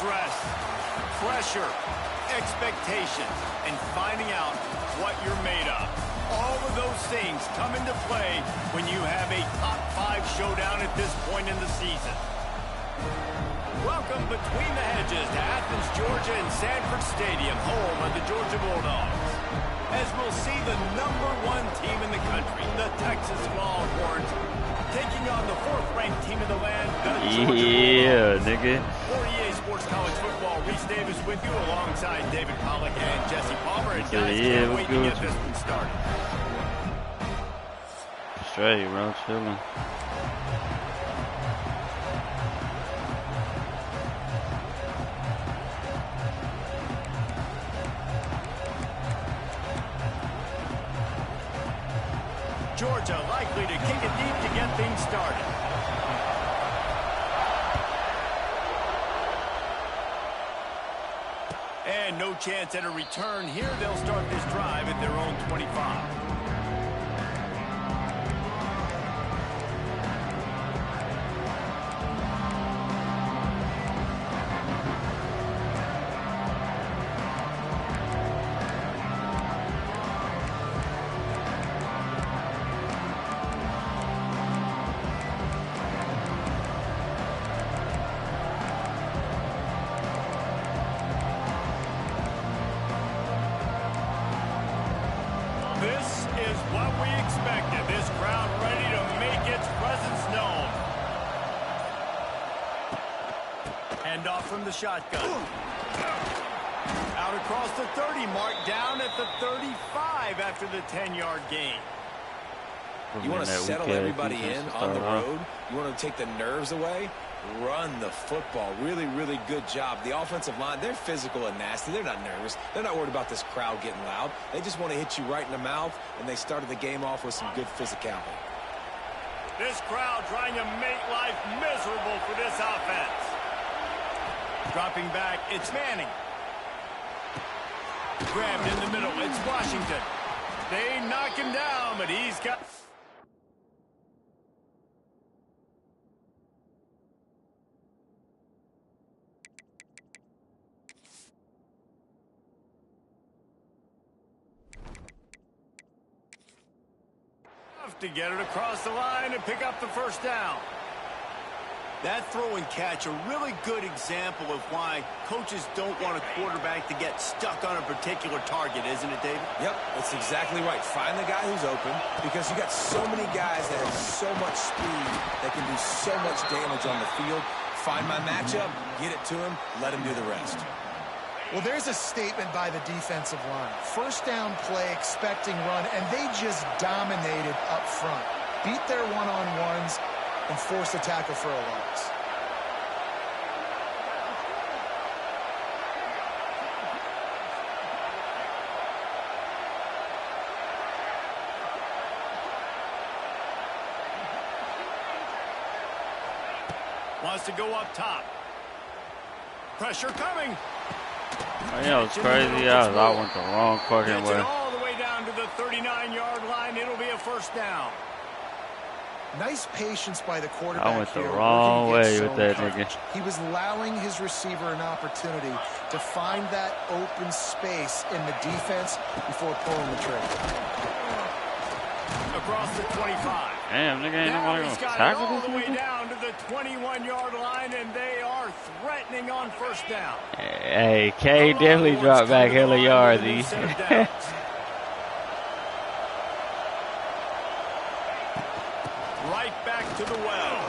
Stress, pressure, expectations, and finding out what you're made of. All of those things come into play when you have a top 5 showdown at this point in the season. Welcome between the hedges to Athens, Georgia and Sanford Stadium, home of the Georgia Bulldogs. As we'll see the #1 team in the country, the Texas Longhorns, taking on the 4th-ranked team in the land, the Georgia Bulldogs. Nigga. For EA Sports College Football, Reese Davis with you alongside David Pollack and Jesse Palmer. And guys, can't wait to get this one started. Straight, bro, chilling. Georgia likely to kick it deep to get things started. And no chance at a return here. They'll start this drive at their own 25. This is what we expected. This crowd ready to make its presence known. Hand off from the shotgun. Out across the 30 mark, down at the 35 after the 10-yard gain. You want to settle everybody in on the road? You want to take the nerves away? Run the football. Really, really good job. The offensive line, they're physical and nasty. They're not nervous. They're not worried about this crowd getting loud. They just want to hit you right in the mouth, and they started the game off with some good physicality. This crowd trying to make life miserable for this offense. Dropping back, it's Manning. Grabbed in the middle, it's Washington. They knock him down, but he's got... to get it across the line and pick up the first down. That throw and catch, a really good example of why coaches don't want a quarterback to get stuck on a particular target, isn't it, David? Yep, that's exactly right. Find the guy who's open, because you got so many guys that have so much speed that can do so much damage on the field. Find my matchup, get it to him, let him do the rest. Well, there's a statement by the defensive line. First down play, expecting run, and they just dominated up front. Beat their one-on-ones and forced a tackle for a loss. Wants to go up top. Pressure coming. Oh, yeah, it was crazy. I went the wrong fucking way. All the way down to the 39-yard line. It'll be a first down. Nice patience by the quarterback. I went the wrong way with that nigga. He was allowing his receiver an opportunity to find that open space in the defense before pulling the trigger. Across the 25. Damn, nigga, ain't nobody gonna tackle this all the way down to the 21-yard line, and they are threatening on first down. Hey, K definitely dropped back hella yards. Right back to the well.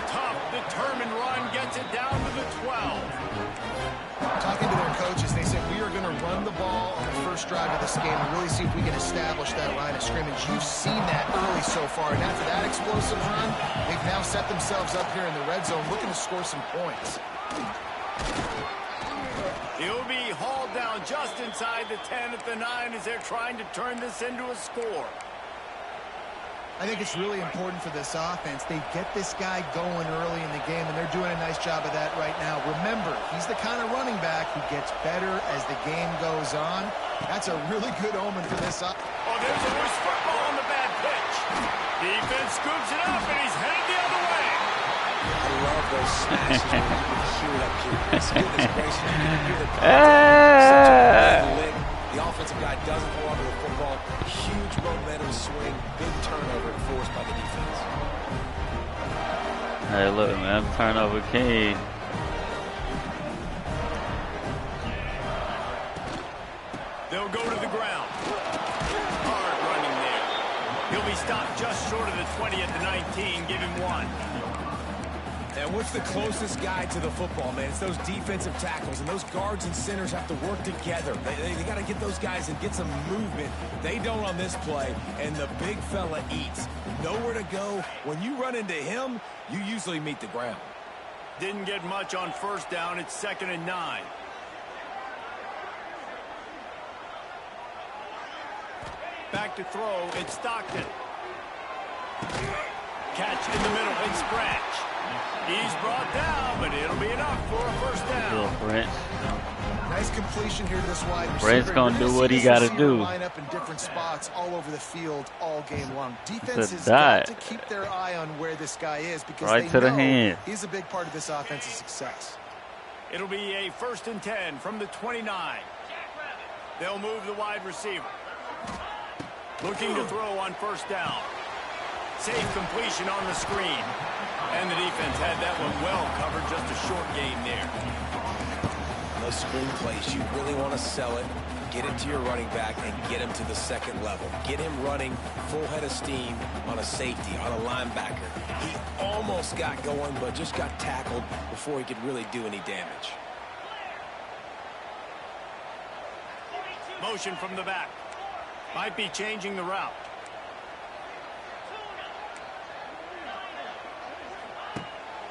Tough, determined run gets it down to the 12. Talking to their coaches, they said we are going to run the ball on the first drive of this game and really see if we can establish that line of scrimmage. You've seen that early so far, and after that explosive run, they've now set themselves up here in the red zone looking to score some points. He'll be hauled down just inside the 10 at the 9 as they're trying to turn this into a score. I think it's really important for this offense. They get this guy going early in the game, and they're doing a nice job of that right now. Remember, he's the kind of running back who gets better as the game goes on. That's a really good omen for this offense. Oh, there's a loose football on the bad pitch. Defense scoops it up, and he's headed the other way. I love those smashes when you can hear it up here. Goodness gracious, you can hear the contact. Such a big lick. The offensive guy doesn't hold on to the football. Huge momentum swing, big turnover forced by the defense. Hey, look, man, turnover king. They'll go to the ground. Hard running there. He'll be stopped just short of the 20 at the 19. Give him 1. And what's the closest guy to the football, man? It's those defensive tackles, and those guards and centers have to work together. They got to get those guys and get some movement. They don't on this play, and the big fella eats. Nowhere to go. When you run into him, you usually meet the ground. Didn't get much on first down. It's 2nd and 9. Back to throw. It's Stockton. Catch in the middle and scratch. He's brought down, but it'll be enough for a first down. Nice completion here to this wide receiver. Brent's gonna do what he gotta do. Line up in different spots all over the field all game long. Defense has got to keep their eye on where this guy is because they know he's a big part of this offense's success. It'll be a 1st and 10 from the 29. They'll move the wide receiver. Looking to throw on first down. Safe completion on the screen. And the defense had that one well covered, just a short gain there. Those screen plays, you really want to sell it, get it to your running back, and get him to the second level. Get him running full head of steam on a safety, on a linebacker. He almost got going, but just got tackled before he could really do any damage. Motion from the back. Might be changing the route.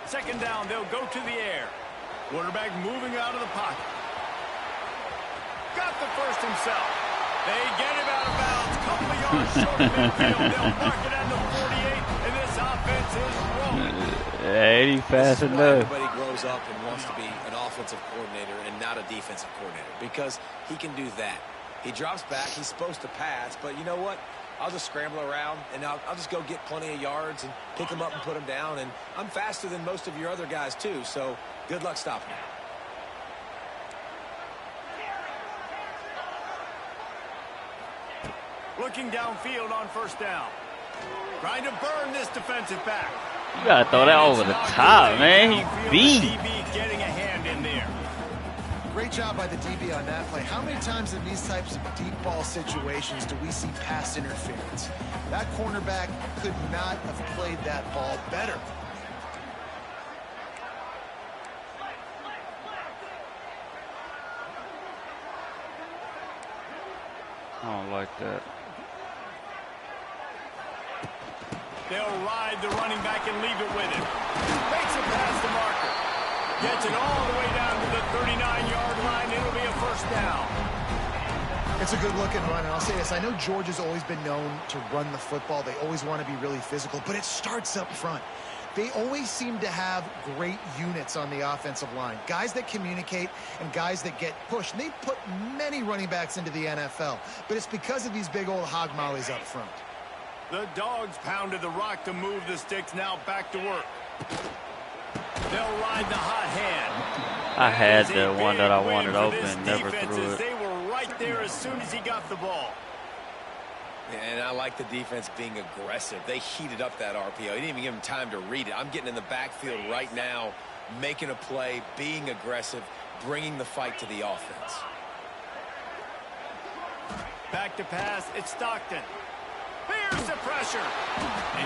Second down, they'll go to the air. Quarterback moving out of the pocket. Got the first himself. They get him out of bounds. Couple of yards short of midfield. They'll mark it at the 48, and this offense is rolling. Ain't he fast enough? Everybody grows up and wants to be an offensive coordinator and not a defensive coordinator because he can do that. He drops back. He's supposed to pass, but you know what? I'll just scramble around, and I'll just go get plenty of yards and pick them up and put them down. And I'm faster than most of your other guys, too, so good luck stopping him. Looking downfield on first down. Trying to burn this defensive back. You gotta throw that over the top, man. He beat. DB getting a hand in there. Great job by the DB on that play. How many times in these types of deep ball situations do we see pass interference? That cornerback could not have played that ball better. I don't like that. They'll ride the running back and leave it with him. Makes it past the marker. Gets it all the way down to the 39-yard line. It'll be a first down. It's a good-looking run, and I'll say this. I know Georgia's always been known to run the football. They always want to be really physical, but it starts up front. They always seem to have great units on the offensive line. Guys that communicate and guys that get pushed. And they've put many running backs into the NFL, but it's because of these big old hog mollies up front. The Dogs pounded the rock to move the sticks. Now back to work. They'll ride the hot hand. I had the one that I wanted open, never threw it. They were right there as soon as he got the ball. And I like the defense being aggressive. They heated up that RPO. He didn't even give him time to read it. I'm getting in the backfield right now, making a play, being aggressive, bringing the fight to the offense. Back to pass. It's Stockton. Here's the pressure.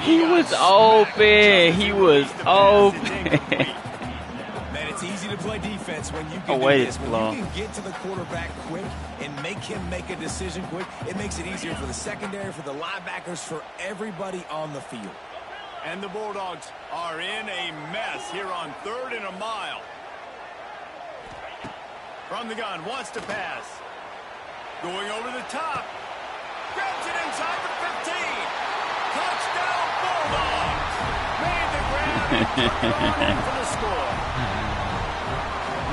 He was open. He was open. Man, it's easy to play defense when you can do this. When you can get to the quarterback quick and make him make a decision quick, it makes it easier for the secondary, for the linebackers, for everybody on the field. And the Bulldogs are in a mess here on 3rd and a mile. From the gun, wants to pass. Going over the top. Grabs it inside the 15. Touchdown, Bulldogs. Made the grab and took it on in for the score.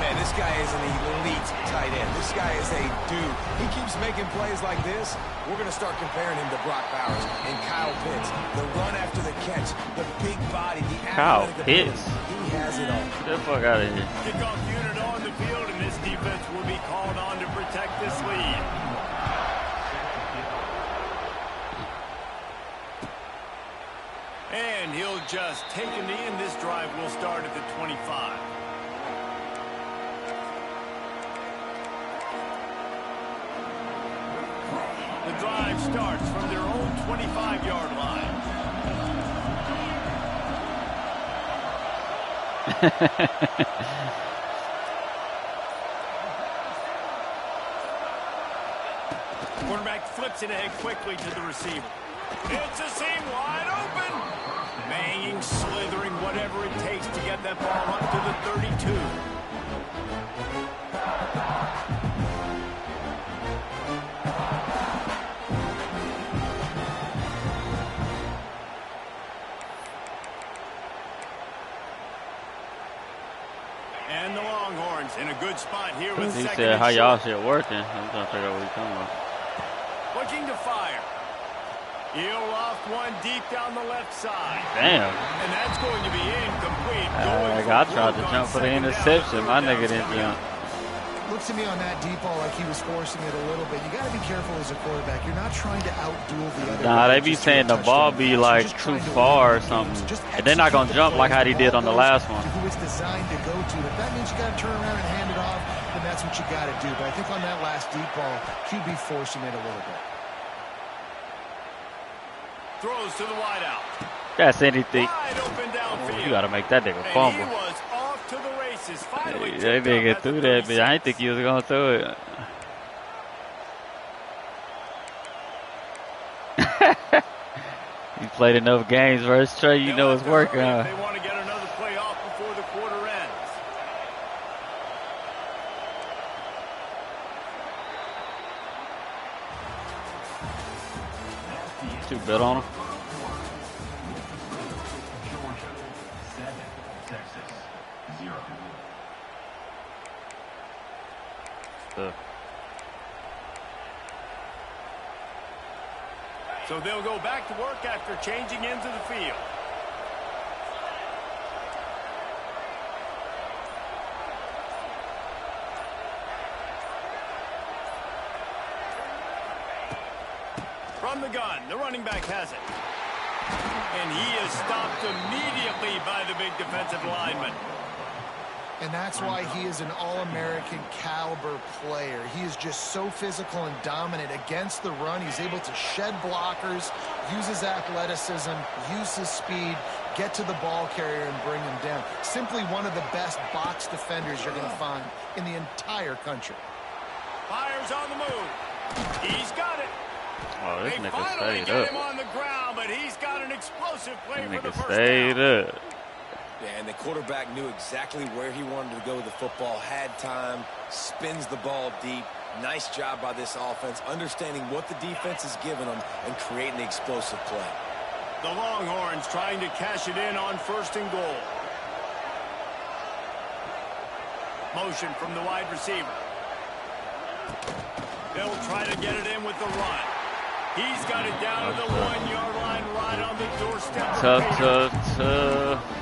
Man, this guy is an elite tight end. This guy is a dude. He keeps making plays like this. We're going to start comparing him to Brock Bowers and Kyle Pitts. The run after the catch, the big body, the Kyle Pitts. He has it all. Get the fuck out of here. Kickoff unit on the field, and this defense will be called on to protect this lead. And he'll just take a knee, and this drive will start at the 25. The drive starts from their own 25-yard line. Quarterback flips it ahead quickly to the receiver. It's a seam wide open. Banging, slithering, whatever it takes to get that ball up to the 32. And the Longhorns in a good spot here with He second said, and how y'all short. shit working? I'm trying to figure out what he's talking about. Looking to fire. He'll loft one deep down the left side. Damn. And that's going to be incomplete. I tried to jump for the interception. My nigga didn't jump. Looks to me on that deep ball like he was forcing it a little bit. You got to be careful as a quarterback. You're not trying to outduel the other. Nah, they be saying the ball be like too far or something. And they're not going to jump like how he did on the last one. Who it's designed to go to. If that means you got to turn around and hand it off, then that's what you got to do. But I think on that last deep ball, QB forcing it a little bit. Throws to the wideout. That's anything. Wide open downfield. You got to make that nigga And fumble. he was off to the races. Finally That nigga threw that bitch. I didn't think he was going to throw it. He played enough games versus Trey. You know it's working. Huh? They want to get another play off before the quarter ends. Two bet on him. So they'll go back to work after changing into the field. From the gun, the running back has it. And he is stopped immediately by the big defensive lineman. And that's why he is an All-American caliber player. He is just so physical and dominant against the run. He's able to shed blockers, use his athleticism, use his speed, get to the ball carrier and bring him down. Simply one of the best box defenders you're going to find in the entire country. Fires on the move. He's got it. Oh, this they nigga finally stayed get up. him on the ground, but he's got an explosive play This for the nigga first stayed down. up. Yeah, and the quarterback knew exactly where he wanted to go with the football, had time, spins the ball deep. Nice job by this offense, understanding what the defense is giving them and creating the explosive play. The Longhorns trying to cash it in on 1st and goal. Motion from the wide receiver. They'll try to get it in with the run. He's got it down to the 1-yard line, right on the doorstep. Tough.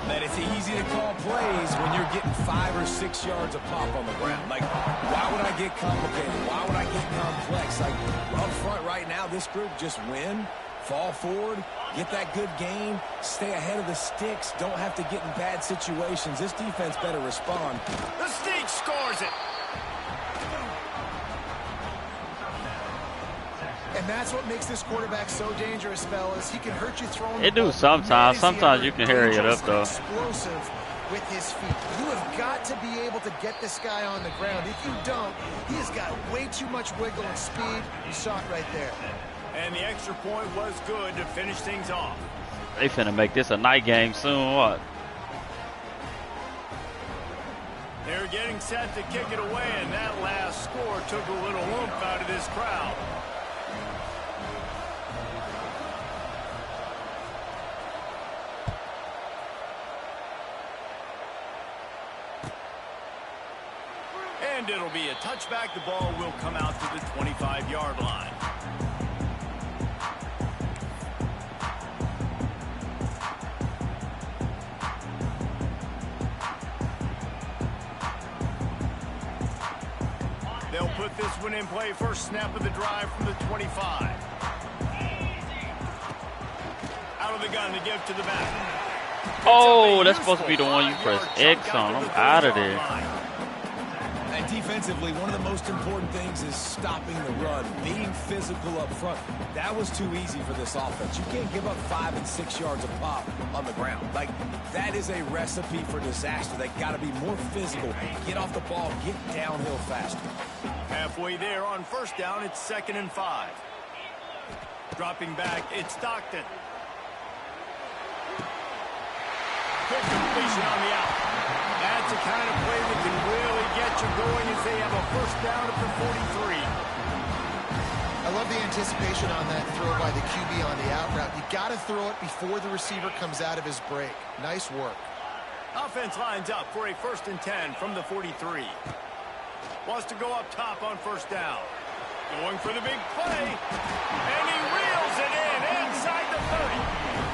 Man, it's easy to call plays when you're getting 5 or 6 yards a pop on the ground. Like, why would I get complicated? Why would I get complex? Like, up front right now, this group just win, fall forward, get that good gain, stay ahead of the sticks, don't have to get in bad situations. This defense better respond. The Sneak scores it. And that's what makes this quarterback so dangerous, fellas. He can hurt you throwing It the do ball. sometimes. Man, is he Sometimes ever you can hurry it up, dangerous and though. Explosive with his feet. You have got to be able to get this guy on the ground. If you don't, he has got way too much wiggle and speed. You saw it right there. And the extra point was good to finish things off. They finna make this a night game soon. What? They're getting set to kick it away, and that last score took a little oomph out of this crowd. And it'll be a touchback. The ball will come out to the 25-yard line. put this one in play. First snap of the drive from the 25. Out of the gun to give to the back. Oh, that's supposed to be the one you press X on. I'm out of there. And defensively, one of the most important things is stopping the run, being physical up front. That was too easy for this offense. You can't give up 5 and 6 yards of pop on the ground. Like, that is a recipe for disaster. They got to be more physical, get off the ball, get downhill faster. Halfway there on first down, it's 2nd and 5. Dropping back, it's Stockton. Quick completion on the out. That's the kind of play that can really get you going as they have a first down at the 43. I love the anticipation on that throw by the QB on the out route. You got to throw it before the receiver comes out of his break. Nice work. Offense lines up for a 1st and 10 from the 43. Wants to go up top on first down. Going for the big play. And he reels it in inside the 30.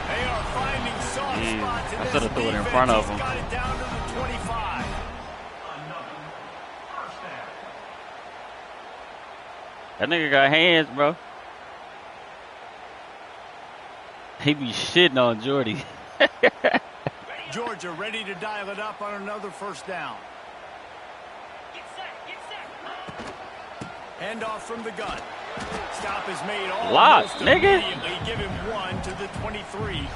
They are finding soft spots in I this should have threw it in defense. front of He's him. got it down to the 25. That nigga got hands, bro. He be shitting on Jordy. Georgia ready to dial it up on another first down. Handoff from the gun. Stop is made almost immediately. Give him 1 to the 23.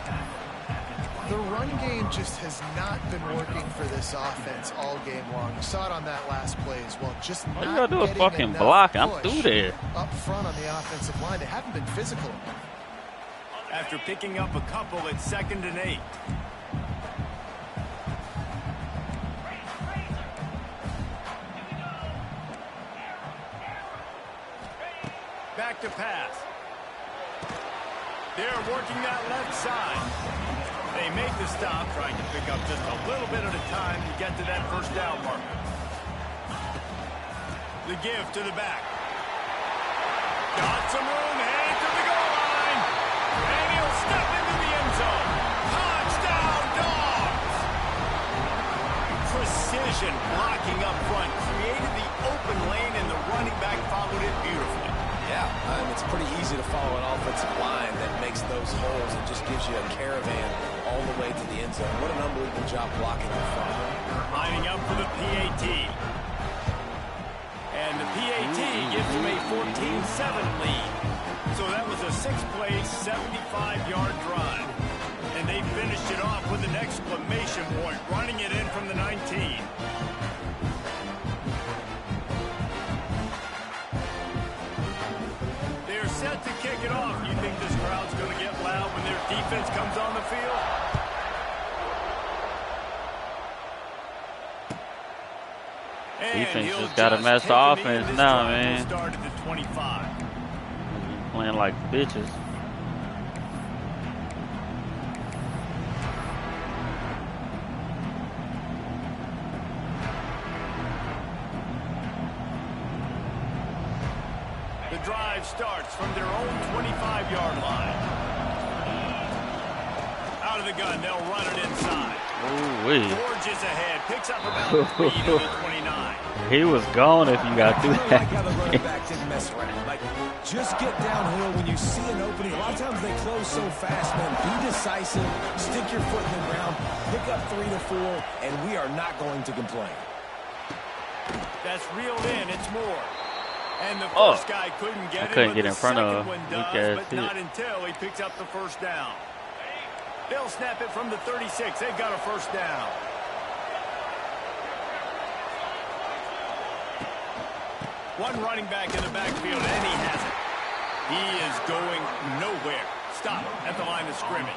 The run game just has not been working for this offense all game long. You saw it on that last play as well. Just all you not gotta do is getting fucking enough block. I'm push through there. up front on the offensive line. They haven't been physical enough. After picking up a couple, it's 2nd and 8. Back to pass. They're working that left side. They make the stop, trying to pick up just a little bit at a time to get to that first down marker. The give to the back. Got some room, headed to the goal line. And he'll step into the end zone. Touchdown, Dogs! Precision blocking up front. Created the open lane, and the running back followed it beautifully. Yeah, it's pretty easy to follow an offensive line that makes those holes and just gives you a caravan all the way to the end zone. What an unbelievable job blocking up front. Lining up for the PAT. And the PAT gives them a 14-7 lead. So that was a 6-play, 75-yard drive. And they finished it off with an exclamation point, running it in from the 19. They're set to kick it off. You think this crowd's going to get loud when their defense comes on the field? Defense just got to mess the offense now, man. Start at the 25. Playing like bitches. The drive starts from their own 25-yard line. Out of the gun, they'll run it inside. Ooh-wee. George is ahead, picks up about 3 to the 29. He was gone if you got through I that. like how the running back didn't mess around. Like, just get downhill when you see an opening. A lot of times they close so fast, man. Be decisive, stick your foot in the ground, pick up 3 to 4, and we are not going to complain. That's reeled in, it's more. And the first guy couldn't get it, couldn't but get the in front of second one Lucas does, but hit. not until he picks up the first down. They'll snap it from the 36. They've got a first down. One running back in the backfield, and he has it. He is going nowhere. Stop at the line of scrimmage.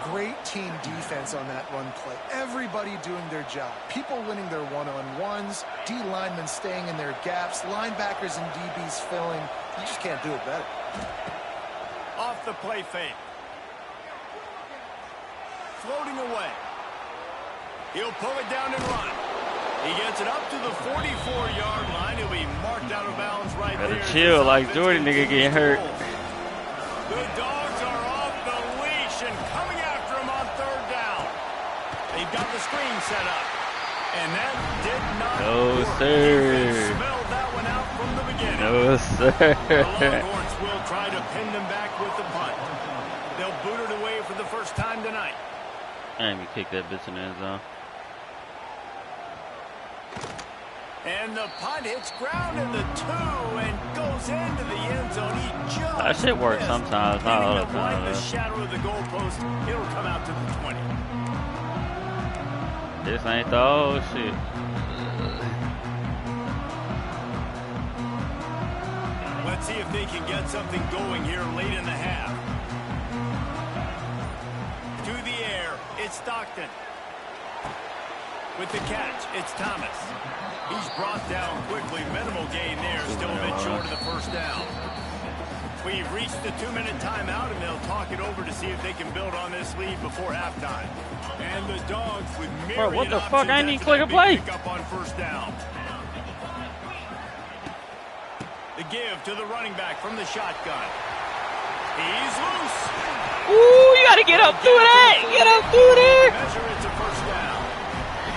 Great team defense on that run play. Everybody doing their job. People winning their one-on-ones, D linemen staying in their gaps, linebackers and DBs filling. You just can't do it better. Off the play fake. Floating away. He'll pull it down and run. He gets it up to the 44-yard line. He'll be marked out of bounds right there. Better chill like Jordy nigga getting hurt. The Dogs are off the leash and coming after him on third down. They've got the screen set up. And that did not No, work. sir. Defense smelled that one out from the beginning. No, sir. The Longhorns will try to pin them back with the punt. They'll boot it away for the first time tonight. I ain't gonna kick that bitch in the end zone. And the punt hits ground in the 2 and goes into the end zone. He just That shit works missed. sometimes, not all the Hitting them right in time. the shadow of the goalpost. It'll come out to the 20. This ain't the old shit. Let's see if they can get something going here late in the half. To the air, it's Stockton. With the catch, it's Thomas. He's brought down quickly. Minimal gain there. Still a bit short of the first down. We've reached the 2-minute timeout, and they'll talk it over to see if they can build on this lead before halftime. And the Dogs with myriad what the fuck? I ain't even options click a after play. that big pickup on first down. The give to the running back from the shotgun. He's loose. Ooh, you gotta get up through that. Get up through there. Measure it's a first down.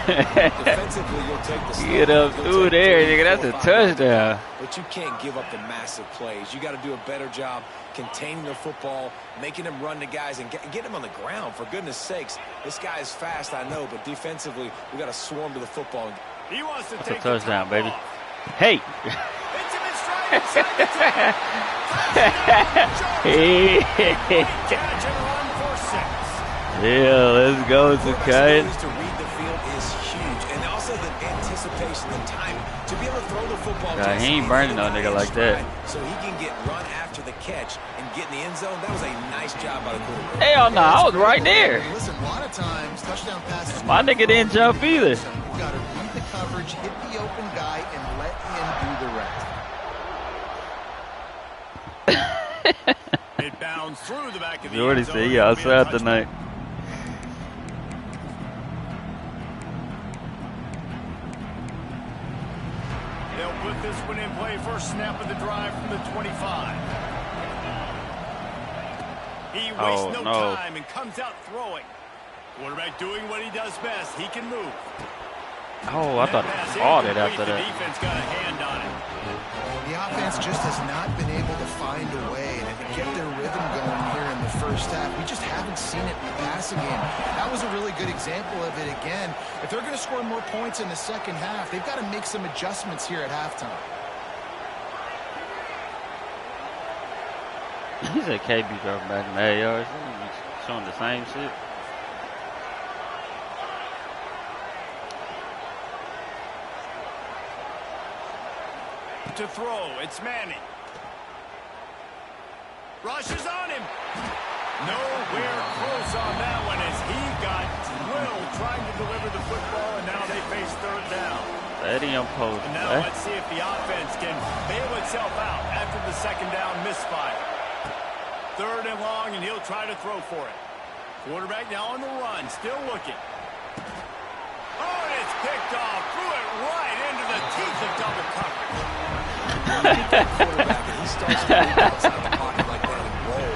Defensively, you'll take the snap. Get up through there, nigga. That's a touchdown. But you can't give up the massive plays. You got to do a better job containing the football, making them run the guys, and get them on the ground. For goodness sakes, this guy is fast, I know, but defensively, we got to swarm to the football. He wants to That's take a touchdown, baby. off. Hey. Hits him in stride inside the 10. Hey. Catch and run for 6. Yeah, let's go, Sakai. To read the field is huge, and also the anticipation, the time to be able to throw the football. God, he ain't burning no nigga like that. So he can get run after the catch and get in the end zone. That was a nice job by the quarterback. Hell no, I was right there. Listen, a lot of times, touchdown passes. My nigga didn't jump either. You got to read the coverage, hit the open guy, and let him do the rest. It bounds through the back of the Jordy end zone. said, yeah, outside tonight. They'll put this one in play. First snap of the drive from the 25. He wastes no time and comes out throwing. Quarterback doing what he does best. He can move. Oh, I thought it caught it after The that. defense got a hand on it. The offense just has not been able to find a way to get their rhythm going here in the first half. We just haven't seen it in the passing game. That was a really good example of it again. If they're going to score more points in the second half, they've got to make some adjustments here at halftime. He said KB dropping back in 8 yards. He's showing the same shit. To throw, it's Manning. Rushes on him. Nowhere close on that one as he got drilled trying to deliver the football, and now they face third down. Eddie on post. And now let's see if the offense can bail itself out after the second down misfire. Third and long, and he'll try to throw for it. Quarterback now on the run, still looking. Oh, and it's picked off. Threw it right into the teeth of double coverage. Quarterback, and he starts to move outside the pocket like that and roll.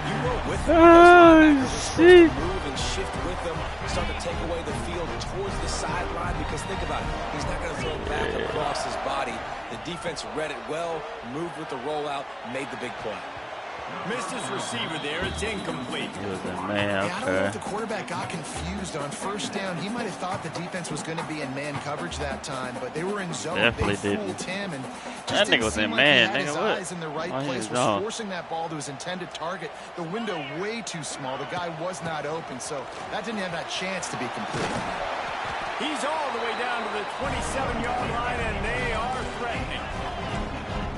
You roll with him. Oh, shit. Move and shift with them. Start to take away the field towards the sideline because think about it. He's not going to throw it back across his body. The defense read it well, moved with the rollout, made the big play. Missed his receiver there. It's incomplete. He was a man, Yeah, I don't know okay. if the quarterback got confused on first down. He might have thought the defense was going to be in man coverage that time, but they were in zone. Definitely they didn't. fooled him, and That just nigga didn't was seem in like man. he had his Nigga, what? eyes in the right Why he place. was Was gone? forcing that ball to his intended target. The window way too small. The guy was not open, so that didn't have that chance to be complete. He's all the way down to the 27-yard line, and they are threatening.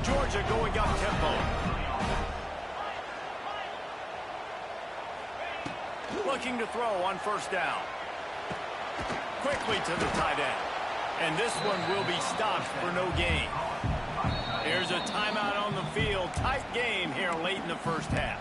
Georgia going up tempo. Looking to throw on first down. Quickly to the tight end. And this one will be stopped for no gain. There's a timeout on the field. Tight game here late in the first half.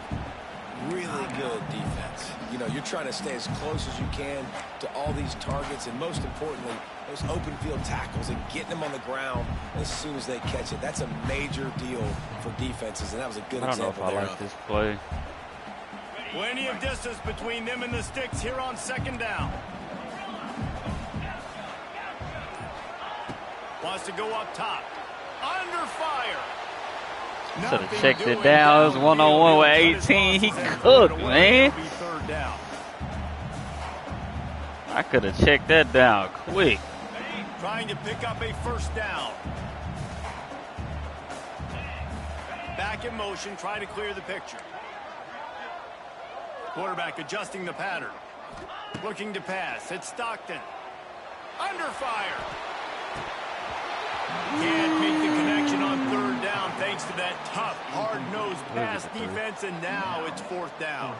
Really good defense. You know, you're trying to stay as close as you can to all these targets, and most importantly, those open field tackles and getting them on the ground as soon as they catch it. That's a major deal for defenses, and that was a good I don't know example if I there. like this play. Plenty of distance between them and the sticks here on second down. Wants to go up top. Under fire. Should have checked it down. It was one-on-one with 18. He cooked, man. I could have checked that down quick. Trying to pick up a first down. Back in motion, trying to clear the picture. Quarterback adjusting the pattern. Looking to pass. It's Stockton. Under fire. Can't make the connection on third down thanks to that tough, hard-nosed pass defense, and now it's fourth down.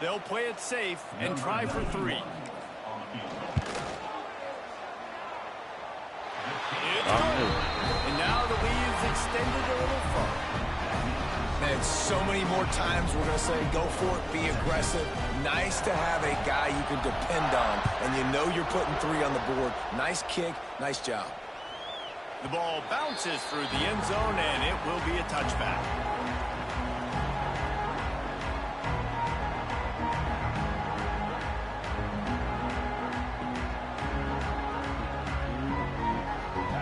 They'll play it safe and try for 3. And now the lead is extended a little further. Man, so many more times we're going to say go for it, be aggressive. Nice to have a guy you can depend on, and you know you're putting 3 on the board. Nice kick, nice job. The ball bounces through the end zone, and it will be a touchback.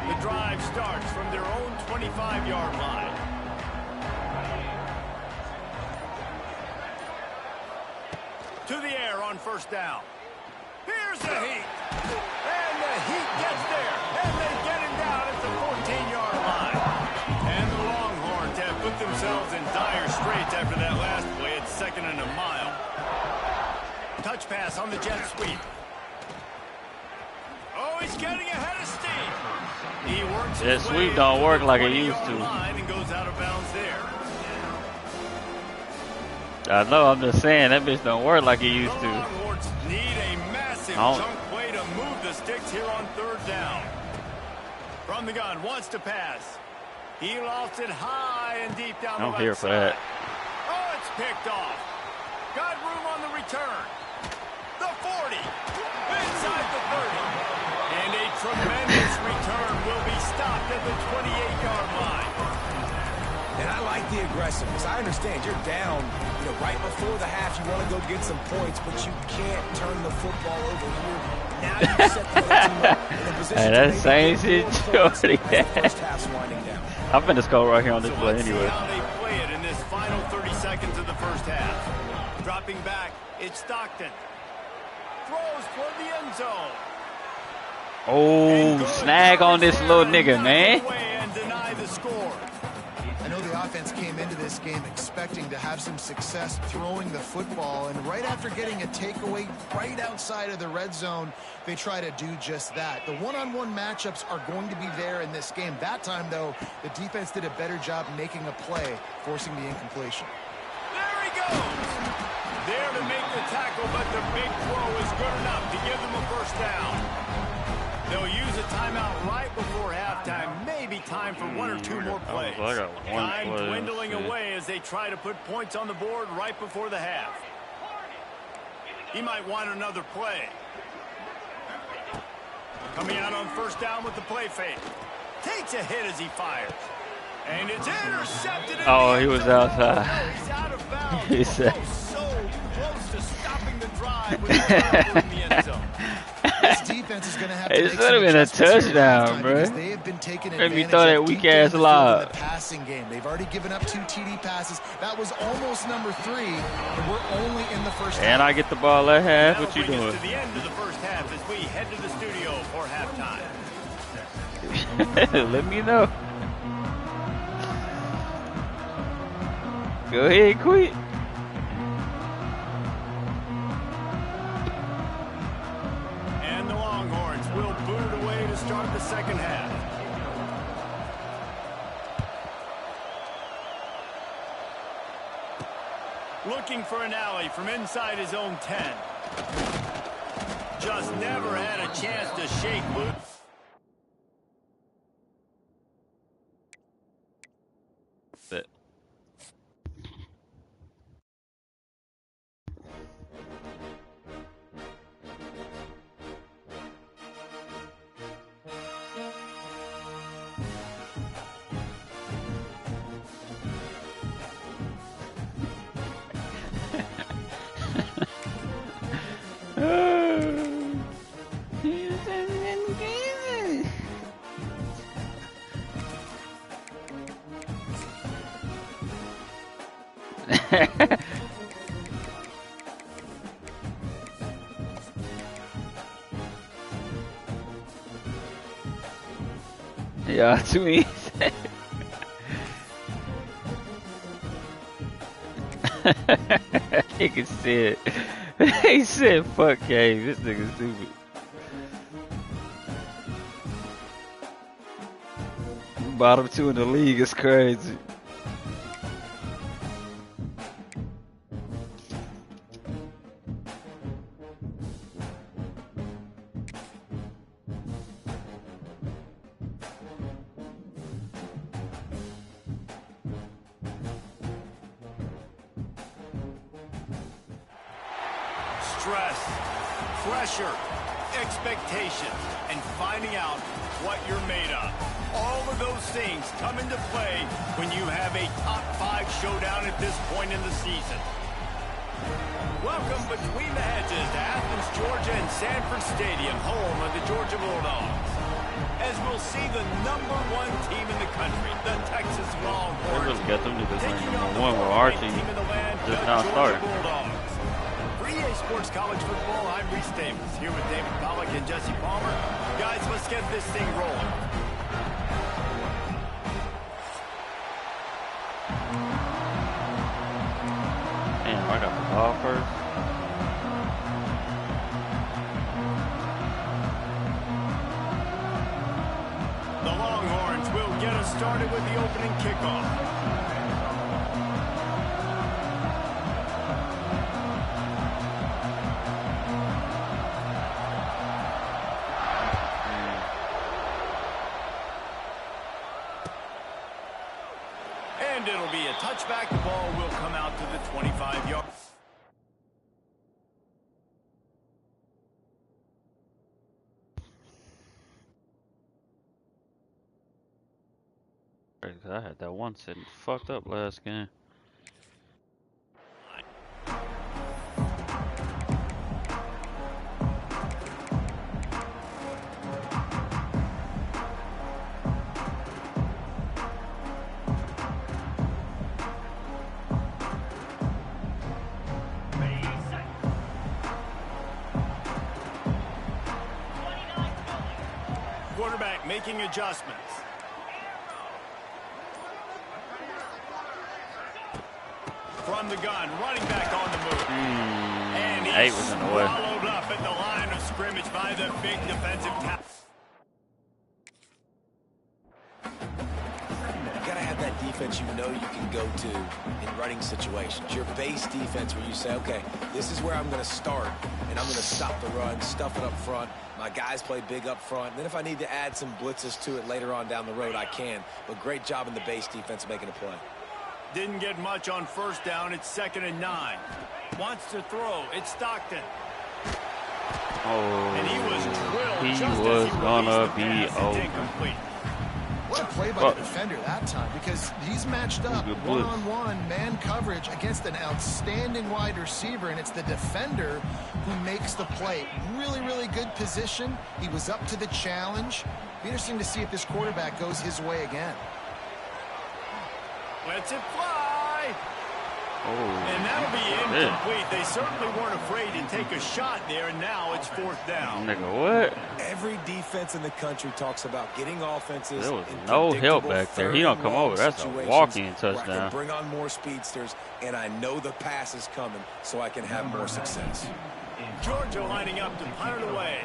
The drive starts from their own 25-yard line. To the air on first down. Here's the heat. And the heat gets there. And they get him down at the 14-yard line. And the Longhorns have put themselves in dire straits after that last play. It's 2nd and a mile. Touch pass on the jet sweep. Oh, he's getting ahead of steam. He works Jet sweep don't work like it used to. And goes out of bounds there. I know, I'm just saying, that bitch don't work like it used to. The Longhorns need a massive chunk play to move the sticks here on third down. From the gun, wants to pass. He lost it high and deep down the right side. I'm here for that. Oh, it's picked off. Got room on the return. The 40. Inside the 30. And a tremendous return will be stopped at the 28-yard line. And I like the aggressiveness. I understand you're down, right before the half. You want to go get some points, but you can't turn the football over here. Now you set the team up in a position hey, that's the same shit Jordy had. I'm finna score right here on this play anyway. Let's see how they play it in this final 30 seconds of the first half. Dropping back, it's Stockton. Throws toward the end zone. Oh, snag on this little nigga, man. And deny the score. I know the offense came into this game expecting to have some success throwing the football, and right after getting a takeaway right outside of the red zone, they try to do just that. The one-on-one matchups are going to be there in this game. That time, though, the defense did a better job making a play, forcing the incompletion. There he goes. There to make the tackle, but the big throw is good enough to give them a first down. They'll use a timeout right before halftime. Maybe time for 1 or 2 more plays. Time dwindling away as they try to put points on the board right before the half. He might want another play. Coming out on first down with the play fake. Takes a hit as he fires. And it's intercepted. Oh, he was outside. He's out of bounds. He said. So close to stopping the drive with the in the end zone. This defense is going to have to it should have been a touchdown, bro. They have been taking Let me advantage throw that of weak deep ass down the field in lob. the passing game. They've already given up 2 TD passes. That was almost number 3, and we're only in the first half. And I get the ball at half. That'll What you bring us doing? to the end of the first half as we head to the studio for halftime. Let me know. Go ahead, quit. And the Longhorns will boot it away to start the second half. Looking for an alley from inside his own 10. Just never had a chance to shake loose. But Yeah, tweet. Nigga said, he said, fuck Kave. This nigga stupid. Bottom 2 in the league is crazy. Stress, pressure, expectations, and finding out what you're made of. All of those things come into play when you have a top 5 showdown at this point in the season. Welcome between the hedges to Athens, Georgia and Sanford Stadium, home of the Georgia Bulldogs. As we'll see the #1 team in the country, the Texas Longhorns, Get them niggas taking on the one with our team in the land, just the now Georgia started. Bulldogs. For EA Sports College Football, I'm Reese Davis, here with David Pollack and Jesse Palmer. Guys, let's get this thing rolling. Damn, I got the ball first. The Longhorns will get us started with the opening kickoff. And it'll be a touchback. The ball will come out to the 25-yard. I had that one sitting fucked up last game. Quarterback making adjustments. From the gun, running back on the move. And he was in the way. swallowed up at the line of scrimmage by the big defensive tackle. You gotta have that defense you know you can go to in running situations. Your base defense where you say, okay, this is where I'm gonna start, and I'm gonna stop the run, stuff it up front. My guys play big up front. And then if I need to add some blitzes to it later on down the road, I can. But great job in the base defense making a play. Didn't get much on first down. It's 2nd and 9. Wants to throw. It's Stockton. Oh, And he was drilled he just was as he gonna released the be pass. It's over. incomplete. What a play by the defender that time, because he's matched up Good blitz. one-on-one man coverage against an outstanding wide receiver, and it's the defender who makes the play. Really, really good position. He was up to the challenge. Be interesting to see if this quarterback goes his way again. Lets it fly. Oh, And that'll be incomplete. They certainly weren't afraid to take a shot there, and now it's 4th down. nigga, what? Every defense in the country talks about getting offenses. There was in no help predictable back there. He third don't and come long over. That's a situations walk-in where I touchdown. can bring on more speedsters, and I know the pass is coming, so I can have more success. Georgia lining up to punt it away.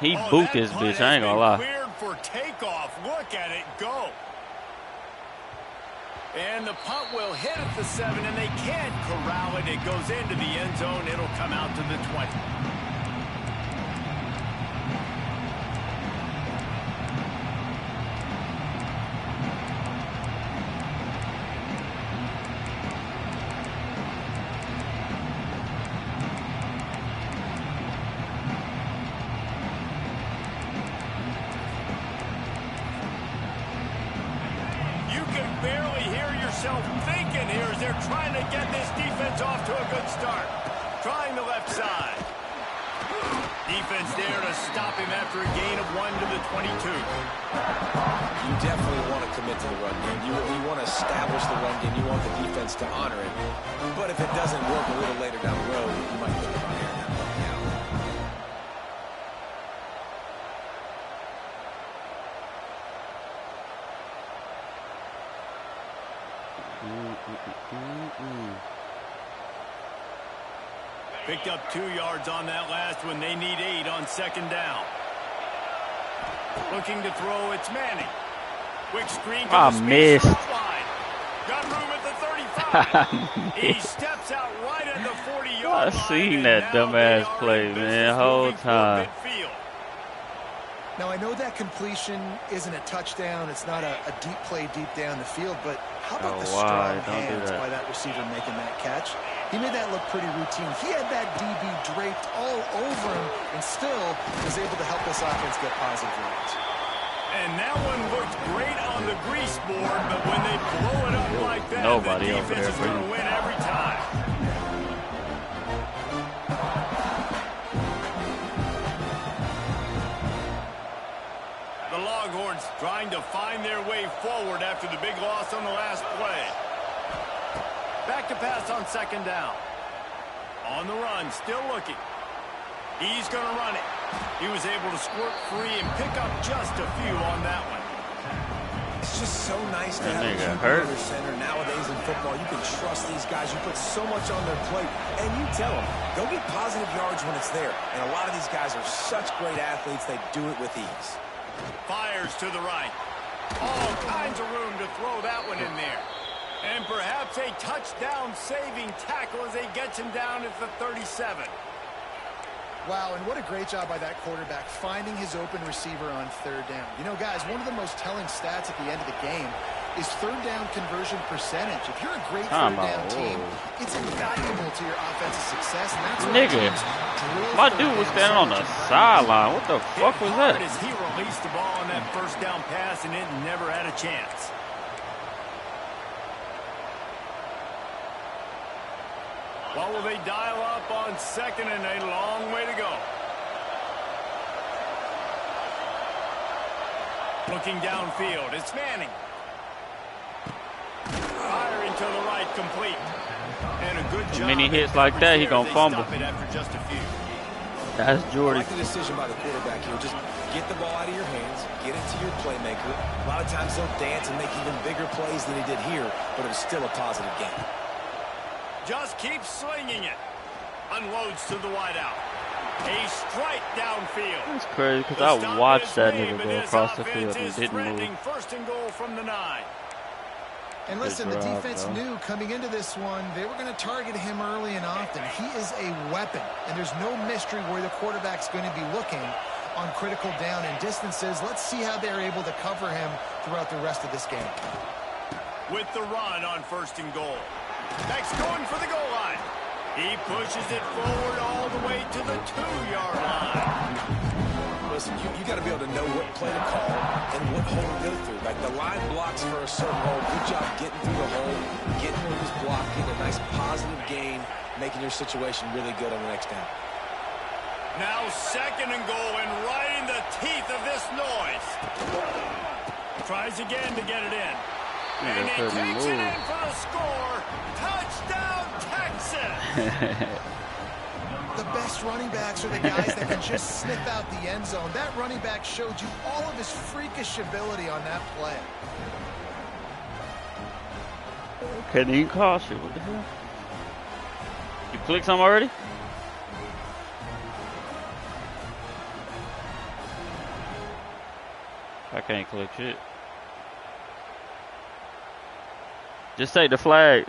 He Oh, boot that this punt bitch. I ain't has gonna been lie. Cleared for takeoff. Look at it go. And the punt will hit at the 7, and they can't corral it. It goes into the end zone. It'll come out to the 20. You can barely hear yourself thinking here as they're trying to get this defense off to a good start. Trying the left side. Defense there to stop him after a gain of 1 to the 22. You definitely want to commit to the run game. You want to establish the run game. You want the defense to honor it. But if it doesn't work a little later down the road, you might think about airing that puppy out. Picked up 2 yards on that last one. They need 8 on second down. Looking to throw, it's Manning. Quick screen. I missed. Got room at the 35. He steps out right at the 40-yard line. I seen that dumbass play, man, whole time. Now, I know that completion isn't a touchdown. It's not a deep play deep down the field, but how about the strong hands by that receiver making that catch? He made that look pretty routine. He had that DB draped all over him and still was able to help this offense get positive yards. And that one looked great on the grease board, but when they blow it up like that, the defense is going to win every time. The Longhorns trying to find their way forward after the big loss on the last play. Back to pass on second down. On the run, still looking. He's going to run it. He was able to squirt free and pick up just a few on that one. It's just so nice to have a keeper under center. Nowadays in football, you can trust these guys. You put so much on their plate, and you tell them, go get positive yards when it's there. And a lot of these guys are such great athletes, they do it with ease. Fires to the right. All kinds of room to throw that one in there. And perhaps a touchdown-saving tackle as he gets him down at the 37. Wow, and what a great job by that quarterback finding his open receiver on third down. You know, guys, one of the most telling stats at the end of the game is third down conversion percentage. If you're a great third down team, it's invaluable to your offensive success. And that's my dude was standing on the sideline. What the fuck was that? As he released the ball on that first down pass, and it never had a chance. What will they dial up on second and a long way to go? Looking downfield, it's Manning. Firing to the right, complete. And a good job. Many hits like that, he gonna fumble. After just a few. That's Jordy. I like the decision by the quarterback here. Just get the ball out of your hands, get it to your playmaker. A lot of times they'll dance and make even bigger plays than he did here, but it was still a positive game. Just keep slinging it. Unloads to the wideout. A strike downfield. That's crazy because I watched that nigga go across the field and didn't move. First and goal from the 9. And listen, the defense knew coming into this one, they were going to target him early and often. He is a weapon, and there's no mystery where the quarterback's going to be looking on critical down and distances. Let's see how they're able to cover him throughout the rest of this game. With the run on first and goal. Next going for the goal line. He pushes it forward all the way to the 2-yard line. Listen, you got to be able to know what play to call and what hole to go through. Like the line blocks for a certain hole. Good job getting through the hole, getting where he's blocking, a nice positive gain, making your situation really good on the next down. Now second and goal, and right in the teeth of this noise. Tries again to get it in. And he takes it in for the score. Touchdown, Texas! The best running backs are the guys that can just sniff out the end zone. That running back showed you all of his freakish ability on that play. Couldn't even cost you. What the hell? You click something already? I can't click shit. Just take the flag.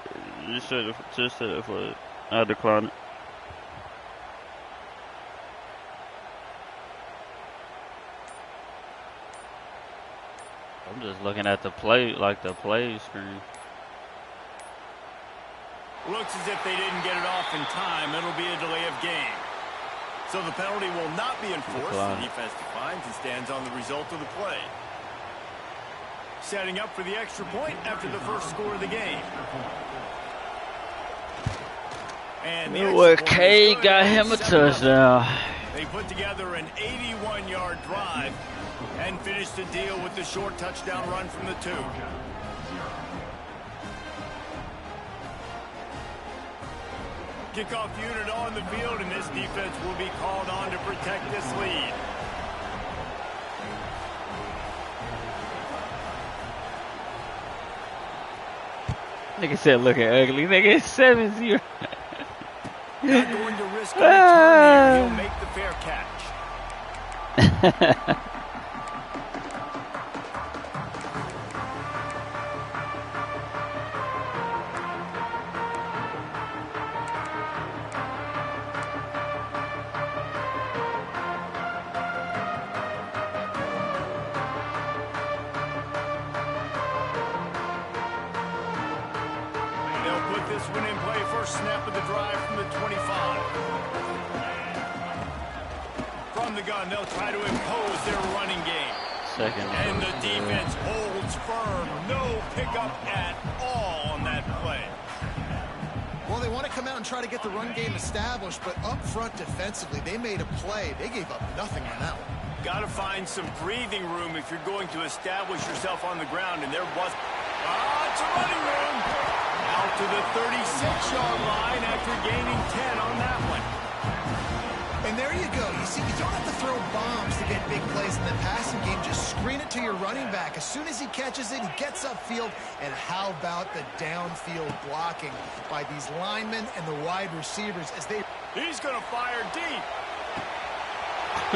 Just say the flag. I decline it. I'm just looking at the play, like the play screen. Looks as if they didn't get it off in time. It'll be a delay of game. So the penalty will not be enforced. The defense defines and stands on the result of the play. Setting up for the extra point after the first score of the game. And Kave got him a touchdown. They put together an 81-yard drive and finished the deal with the short touchdown run from the 2. Kickoff unit on the field, and this defense will be called on to protect this lead. Nigga said looking ugly. Nigga, it's 7-0. Not going to risk return here, he'll make the fair catch. This one in play, first snap of the drive from the 25. From the gun, they'll try to impose their running game. Second. And the defense holds firm. No pickup at all on that play. Well, they want to come out and try to get the run game established, but up front defensively, they made a play. They gave up nothing on that one. Got to find some breathing room if you're going to establish yourself on the ground, and there was... it's a running room. Out to the 36-yard line after gaining 10 on that one. And there you go. You see, you don't have to throw bombs to get big plays in the passing game. Just screen it to your running back. As soon as he catches it, he gets upfield. And how about the downfield blocking by these linemen and the wide receivers as they... He's going to fire deep.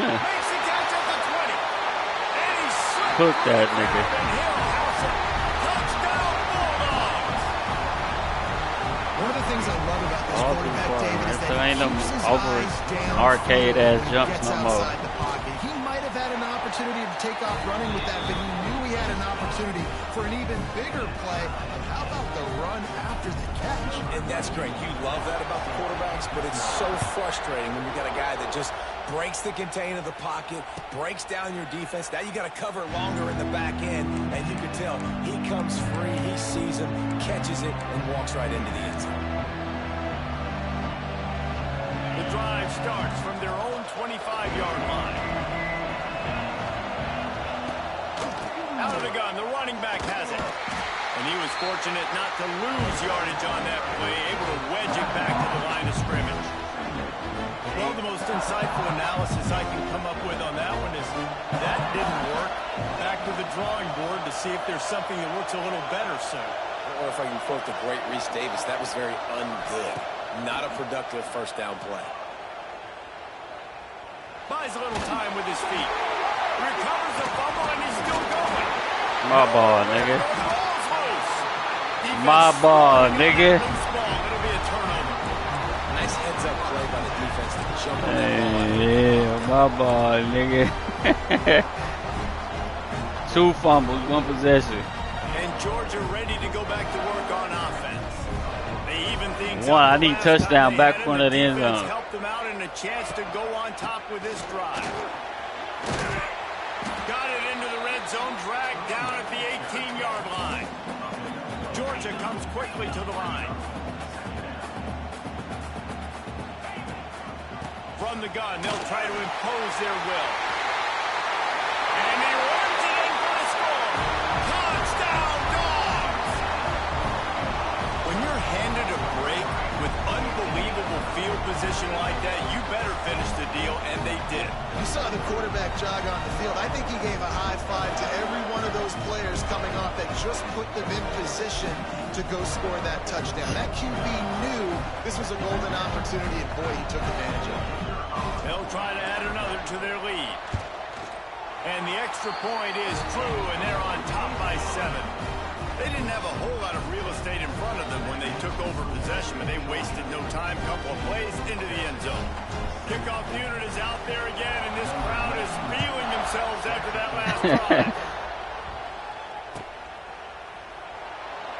Makes the catch at the 20. And he's... Cook that nigga. One of the things I love about this quarterback, David, is that there ain't no he keeps his over eyes down arcade ass and jumps gets no more. outside the pocket. He might have had an opportunity to take off running with that, but he knew he had an opportunity for an even bigger play. How about the run after the catch? And that's great. You love that about the quarterbacks, but it's so frustrating when you got a guy that just breaks the contain of the pocket, breaks down your defense. Now you got to cover longer in the back end, and you can tell he comes free, he sees him, catches it, and walks right into the end zone. The drive starts from their own 25-yard line. Out of the gun, the running back has it. And he was fortunate not to lose yardage on that play, able to wedge it back to the line of scrimmage. Well, the most insightful analysis I can come up with on that one is that didn't work. Back to the drawing board to see if there's something that works a little better soon. Or if I can quote the great Reese Davis, that was very ungood. Not a productive first down play. Buys a little time with his feet. Recovers the fumble, and he's still going. My ball, nigga. My ball, nigga. It'll be a turnover. Nice heads-up play by the defense to jump on Hey, that ball. yeah, my ball, nigga. 2 fumbles, 1 possession. And Georgia ready to go back to work on offense. They even think I need touchdown back front of the end zone. Helped them out and a chance to go on top with this drive. Got it into the red zone, dragged down at the 18-yard line. Georgia comes quickly to the line. From the gun, they'll try to impose their will. And he runs it in for the score. Touchdown, Dogs! When you're handed a break with unbelievable field position like that, you better finish the deal, and they did. You saw the quarterback jog on the field. I think he gave a high five to every one of those players coming off that just put them in position to go score that touchdown. That QB knew this was a golden opportunity, and boy, he took advantage of it. They'll try to add another to their lead. And the extra point is true, and they're on top by 7. They didn't have a whole lot of real estate in front of them when they took over possession, but they wasted no time. Couple of plays into the end zone. Kickoff unit is out there again, and this crowd is feeling themselves after that last drive.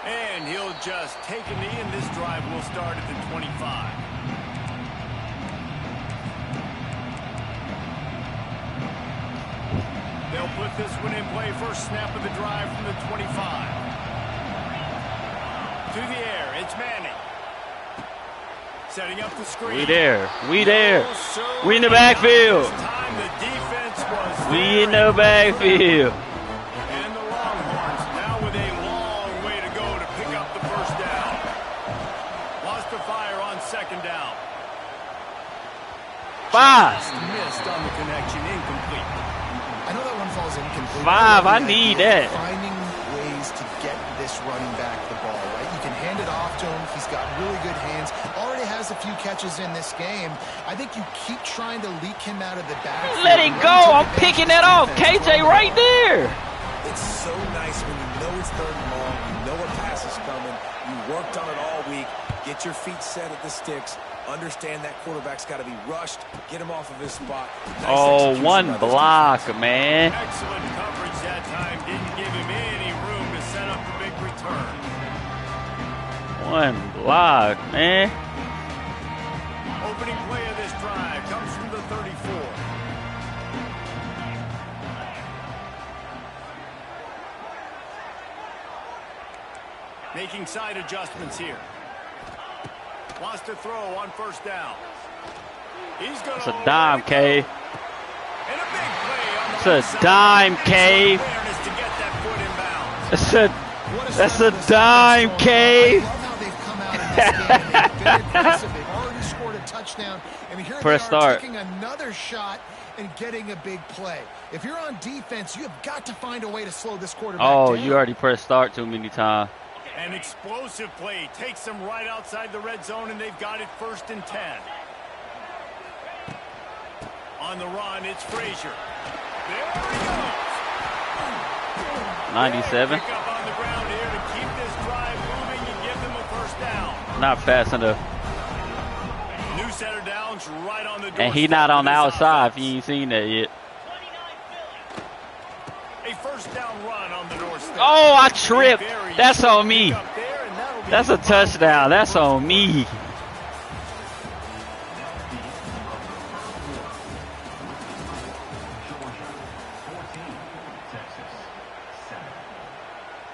And he'll just take a knee, and this drive will start at the 25. They'll put this one in play. First snap of the drive from the 25. To the air, it's Manning. Setting up the screen. We there. We there. We in the backfield. This time the defense was We in the backfield. And the Longhorns now with a long way to go to pick up the first down. Lost the fire on second down. 5. Missed on the connection, incomplete. I know that one falls incomplete. 5, I need that. Finding ways to get this running back the ball, right? You can hand it off to him. He's got really good hands. Already has a few catches in this game. I think you keep trying to leak him out of the backfield. Let it go. I'm picking that off. KJ right there. It's so nice when you know it's 3rd and long. You know a pass is coming. You worked on it all week. Get your feet set at the sticks. Understand that quarterback's got to be rushed. Get him off of his spot. Nice one block, man. Excellent coverage that time. Didn't give him any room to set up the big return. One block, man. Opening play of this drive comes from the 34. Making side adjustments here. Wants to throw on 1st down. He's going to. It's a dime, Kave. And a big play on the it's a dime, Kave. That's a dime, Kave. Press start. Taking another shot and getting a big play. If you're on defense, you have got to find a way to slow this quarterback down. You already pressed start too many times. An explosive play takes them right outside the red zone, and they've got it 1st and 10. On the run, it's Frazier. There he goes. 97. Pick up on the ground here to keep this drive moving and give them a 1st down. Not fast enough. New set of downs right on the door. And he not on the outside if you ain't seen that yet. A 1st down run on the doorstep. Oh, I tripped. That's on me. That's a touchdown. That's on me.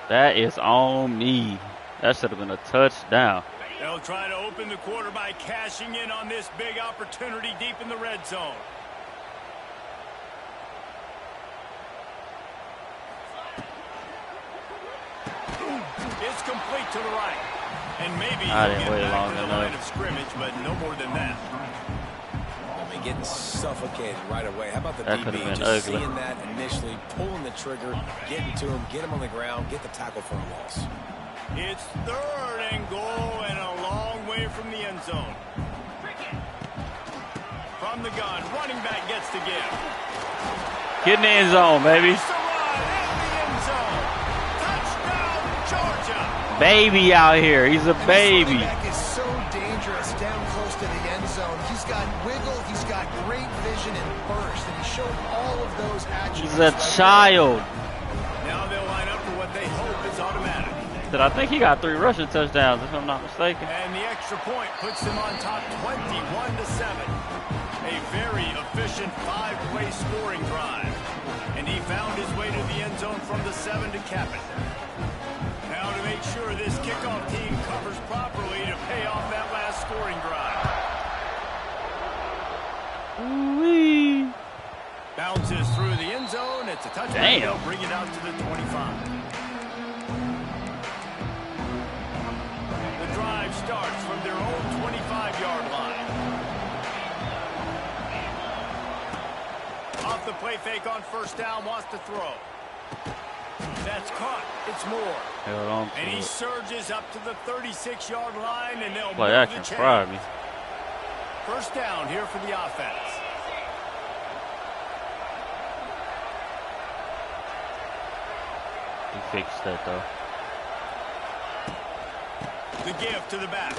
That is on me. That should have been a touchdown. They'll try to open the quarter by cashing in on this big opportunity deep in the red zone. It's complete to the right. And maybe I he'll didn't get wait back long to the enough. line of scrimmage, but no more than that. I mean, getting suffocated right away. How about the That could've DB been just ugly. seeing that initially, pulling the trigger, getting to him, get him on the ground, get the tackle for a loss. It's 3rd and goal and a long way from the end zone. From the gun, running back gets the give. Get in the end zone, baby. Baby out here. He's a baby. This running back is so dangerous down close to the end zone. He's got wiggle, he's got great vision and burst, and he showed all of those attributes. He's a child. Now they'll line up for what they hope is automatic. I think he got 3 rushing touchdowns, if I'm not mistaken. And the extra point puts them on top 21-7. A very efficient 5-play scoring drive. And he found his way to the end zone from the 7 to cap it. Now to make sure this kickoff team covers properly to pay off that last scoring drive. Ooh-wee. Bounces through the end zone. It's a touchdown. Damn. They'll bring it out to the 25. The drive starts from their own 25-yard line. Off the play fake on 1st down, wants to throw. That's caught. It's Moore. Held on to And he it. surges up to the 36-yard line, and they'll Play move action the chain. fried me. 1st down here for the offense. He fixed that, though. The give to the back.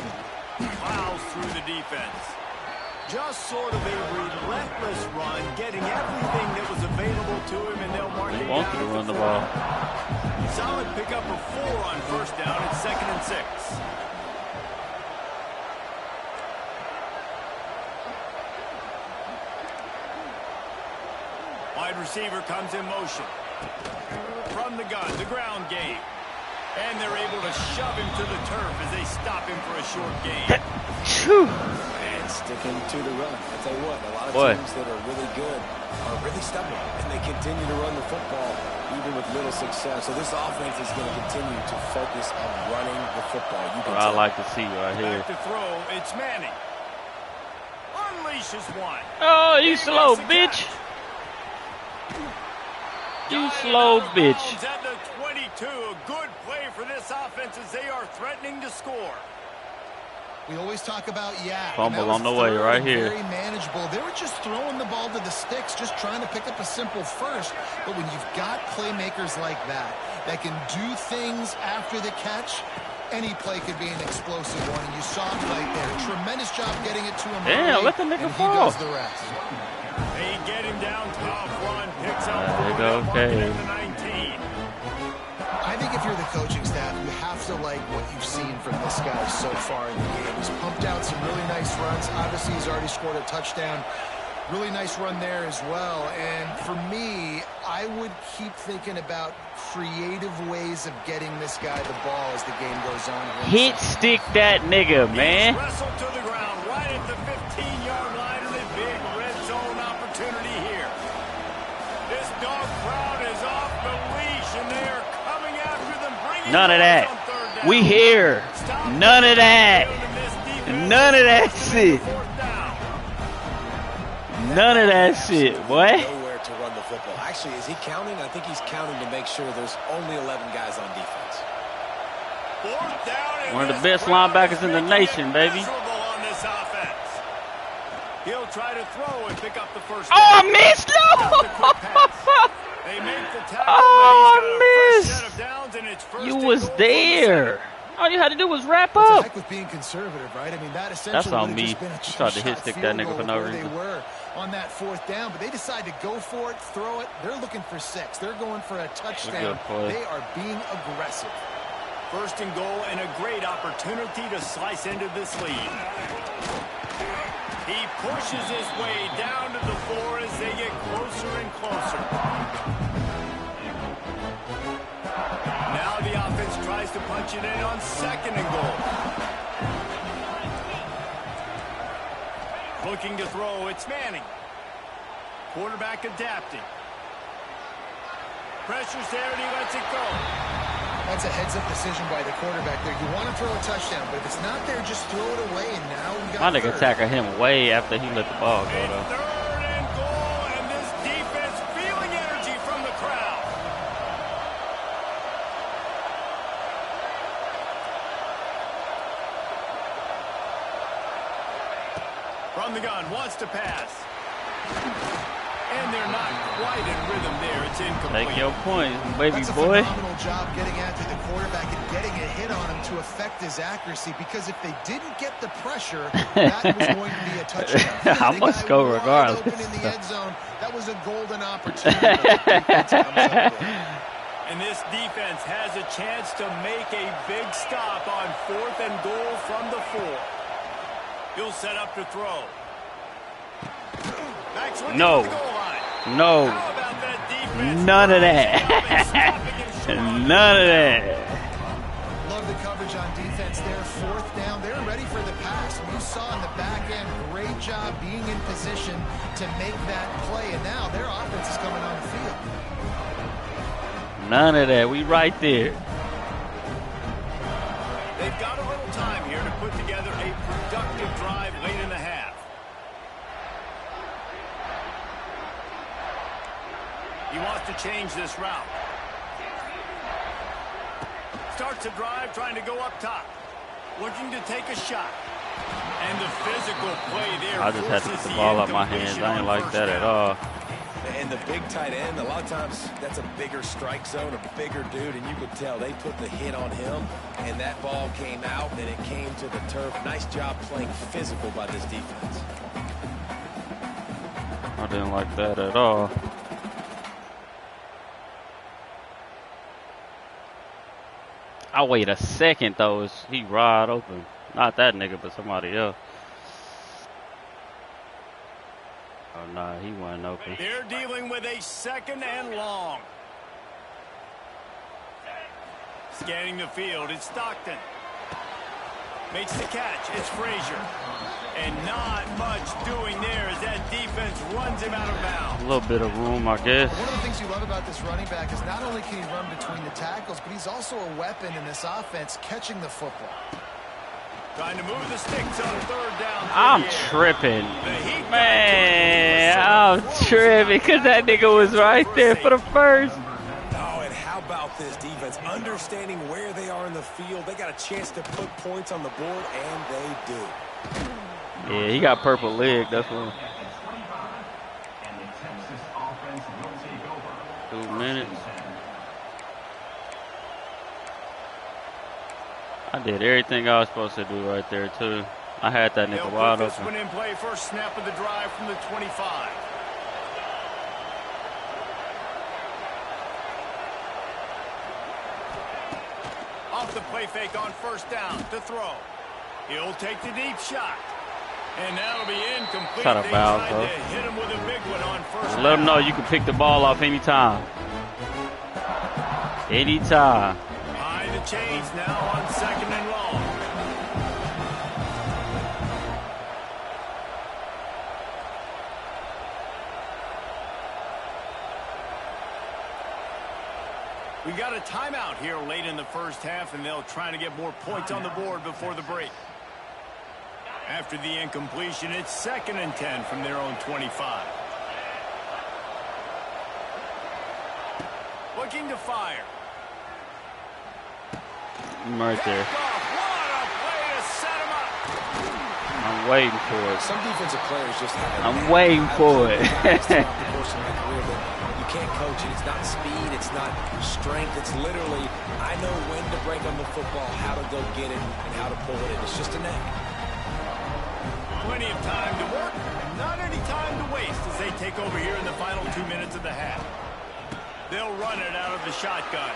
Plows through the defense. Just sort of a relentless run, getting everything that was available to him, and they'll mark He it wants down to for run the 4. ball. Solid pickup of 4 on 1st down. It's 2nd and 6. Wide receiver comes in motion. From the gun, the ground game. And they're able to shove him to the turf as they stop him for a short gain. And sticking to the run. I tell you what, a lot of teams that are really good are really stubborn, and they continue to run the football even with little success. So this offense is going to continue to focus on running the football. You can What I like to see right here. Back to throw, it's Manning. Unleashes one. Oh, you slow, bitch. You slow, bitch. At the 22, a good play for this this offense as they are threatening to score. We always talk about fumble on the way right here. Very manageable. They were just throwing the ball to the sticks, just trying to pick up a simple first. But when you've got playmakers like that can do things after the catch, any play could be an explosive one. And you saw it right there. Tremendous job getting it to him. Damn, let the nigga fall. He does the rest. They get him down top. Run picks up. There you go, Kave. I think if you're the coaching staff, you have to like what you've seen from this guy so far in the game. He's pumped out some really nice runs. Obviously, he's already scored a touchdown. Really nice run there as well. And for me, I would keep thinking about creative ways of getting this guy the ball as the game goes on. Hit stick that nigga, man. Wrestled to the ground right at the 15-yard line, and a big red zone opportunity here. This dog crowd is off the leash, and they are coming after them. None of that. We here. None of that. None of that shit. None of that shit, boy. Nowhere to run the football. Actually, is he counting? I think he's counting to make sure there's only 11 guys on defense. One of the best linebackers in the nation, baby. He'll try to throw and pick up the first. Oh, I missed! No! Oh, I missed! You was there. All you had to do was wrap up. With being conservative, right? I mean, that that's on me. Tried to hit stick that nigga for no reason. They were on that fourth down, but they decided to go for it, throw it. They're looking for 6. They're going for a touchdown. They are being aggressive. First and goal, and a great opportunity to slice into this lead. He pushes his way down to the floor as they get closer and closer. Now the offense tries to punch it in on second and goal. Looking to throw, it's Manning. Quarterback adapting. Pressure's there, and he lets it go. That's a heads-up decision by the quarterback there. You want to throw a touchdown, but if it's not there, just throw it away, and now we got my nigga tackled him way after he let the ball go, though. Third and goal, and this defense feeling energy from the crowd. From the gun, wants to pass. And they're not quite in rhythm there. It's incomplete. Take your point, baby That's boy. That's a phenomenal job getting after the quarterback and getting a hit on him to affect his accuracy, because if they didn't get the pressure, that was going to be a touchdown. I must go regardless. Open in the end zone, that was a golden opportunity. And this defense has a chance to make a big stop on fourth and goal from the 4. He'll set up to throw. No. No. None of that. None of that. Love the coverage on defense there. Fourth down. They're ready for the pass. You saw in the back end, great job being in position to make that play. And now their offense is coming on the field. None of that. We right there. They've got a little time here to put together a productive drive late in the half. He wants to change this route. Starts a drive trying to go up top. Looking to take a shot. And the physical play there. I just had to get the ball out my hands. I ain't like that at all. And the big tight end, a lot of times that's a bigger strike zone, a bigger dude, and you could tell they put the hit on him, and that ball came out, and it came to the turf. Nice job playing physical by this defense. I didn't like that at all. I wait a second though, he wide open. Not that nigga, but somebody else. Oh nah, he wasn't open. They're dealing with a second and long. Scanning the field, it's Stockton. Makes the catch, it's Frazier. And not much doing there as that defense runs him out of bounds. A little bit of room, I guess. One of the things you love about this running back is not only can he run between the tackles, but he's also a weapon in this offense, catching the football. Trying to move the sticks on third down. I'm tripping. Man, I'm tripping because that nigga was right there for the first. Oh, and how about this defense? Understanding where they are in the field. They got a chance to put points on the board, and they do. Yeah, he got purple leg. That's what. 2 minutes. I did everything I was supposed to do right there, too. I had that nigga wide open. This one in play, first snap of the drive from the 25. Off the play fake on first down to throw. He'll take the deep shot. And that'll be incomplete. Try to bounce, though. Hit him with a big one on first let him know you can pick the ball off anytime. Anytime. Behind the chains now on 2nd and long. We got a timeout here late in the first half, and they'll try to get more points on the board before the break. After the incompletion, it's 2nd and 10 from their own 25. Looking to fire. I'm right there. What a play to set him up. I'm waiting for it. Some defensive players just have I'm waiting for it. You can't coach it. It's not speed. It's not strength. It's literally, I know when to break on the football, how to go get it, and how to pull it in. It's just a knack. Plenty of time to work, not any time to waste as they take over here in the final 2 minutes of the half. They'll run it out of the shotgun.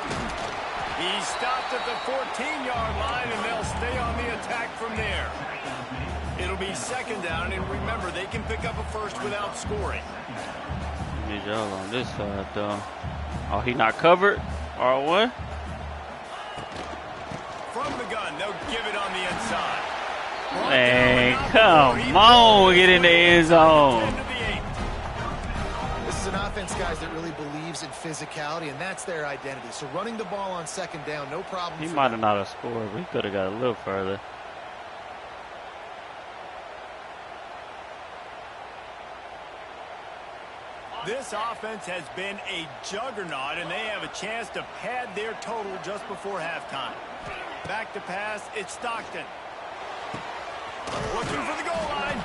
He's stopped at the 14-yard line, and they'll stay on the attack from there. It'll be 2nd down, and remember, they can pick up a first without scoring. Need y'all on this side, though. Oh, he not covered? R1? From the gun, they'll give it on the inside. Man, come on, get in the end zone. This is an offense, guys, that really believes in physicality, and that's their identity. So running the ball on 2nd down, no problem. He might have not have scored, but he could have got a little further. This offense has been a juggernaut, and they have a chance to pad their total just before halftime. Back to pass, it's Stockton. Looking for the goal line.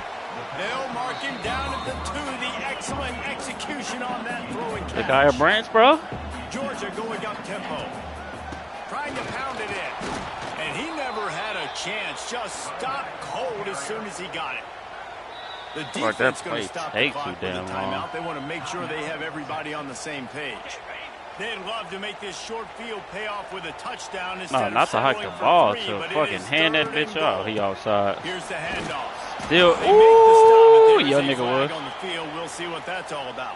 They'll mark him down at the 2. The excellent execution on that throwing catch. The guy a branch, bro? Georgia going up tempo. Trying to pound it in. And he never had a chance. Just stopped cold as soon as he got it. The defense going to stop the clock with a timeout. They want to make sure they have everybody on the same page. They'd love to make this short field pay off with a touchdown instead not to hike the ball, to fucking hand that bitch off. He outside. Here's the handoff. Still, ooh, your nigga was. On the field, we'll see what that's all about.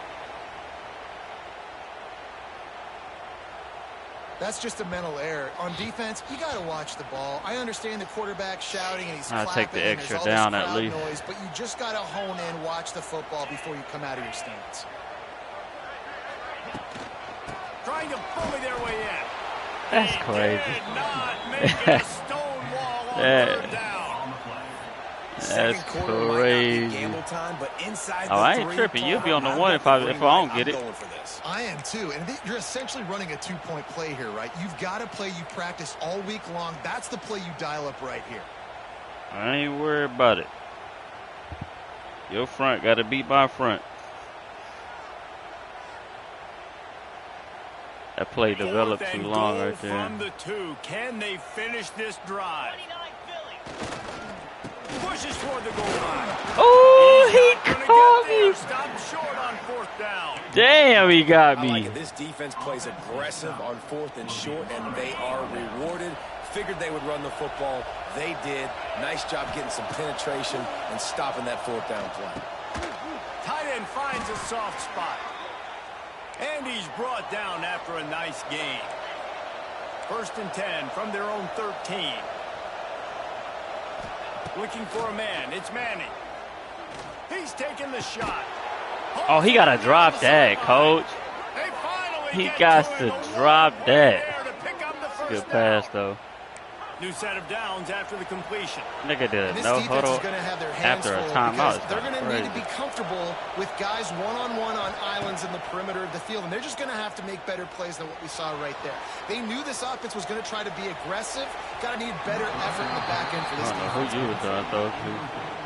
That's just a mental error. On defense, you got to watch the ball. I understand the quarterback shouting and he's clapping. I'll take the extra down at least. Noise, but you just got to hone in, watch the football before you come out of your stance. Trying to bully their way in. That's crazy. Did not make it a stone wall on 3rd down. That's crazy. Oh, I ain't tripping. You'll be on the 1 if I don't get it. I am too, and you're essentially running a 2-point play here, right? You've got a play you practice all week long. That's the play you dial up right here. I ain't worried about it. Your front got to beat my front. That play developed too long right there. From the 2, can they finish this drive? Pushes for the goal line. Oh, he caught me. Stopped short on 4th down. Damn, he got me. I like it. This defense plays aggressive on 4th and short, and they are rewarded. Figured they would run the football. They did. Nice job getting some penetration and stopping that 4th down play. Tight end finds a soft spot. And he's brought down after a nice gain. 1st and 10 from their own 13. Looking for a man. It's Manning. He's taking the shot. Oh, he got to drop that, coach. He got to drop that. Good pass, though. New set of downs after the completion. Nigga did this no defense huddle is going to have their hands after a full timeout. because they're going to need to be comfortable with guys one-on-one on islands in the perimeter of the field, and they're just going to have to make better plays than what we saw right there. They knew this offense was going to try to be aggressive. Got to need better effort in the back end for this defense. Who you was throwing those to?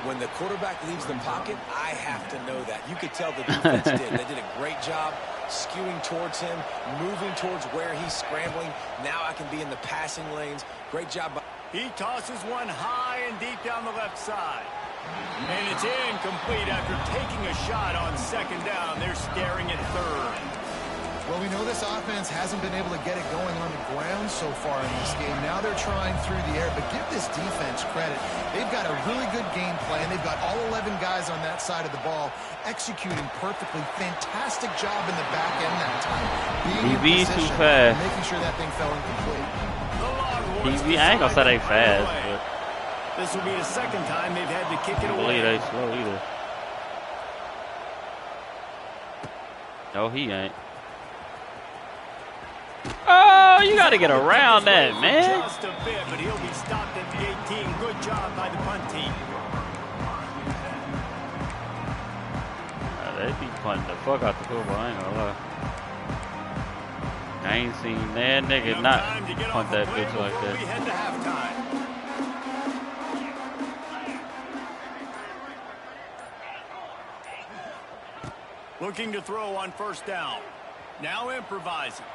When the quarterback leaves the pocket, I have to know that. You could tell the defense did. They did a great job skewing towards him, moving towards where he's scrambling. Now I can be in the passing lanes. Great job. He tosses one high and deep down the left side. And it's incomplete after taking a shot on second down. They're staring at third. Well, we know this offense hasn't been able to get it going on the ground so far in this game. Now they're trying through the air, but give this defense credit. They've got a really good game plan. They've got all 11 guys on that side of the ball executing perfectly. Fantastic job in the back end that time. Being in position too fast. and making sure that thing fell incomplete. I ain't gonna say they fast, but this will be the second time they've had to kick it I away. believe they slow either. No, he ain't. Oh, you got to get around that, man. Just a bit, but he'll be stopped at the 18. Good job by the punt team. They be punting the fuck out the football, I ain't gonna lie. I ain't seen that nigga not punt that bitch like that. We head to halftime. Looking to throw on first down. Now improvising.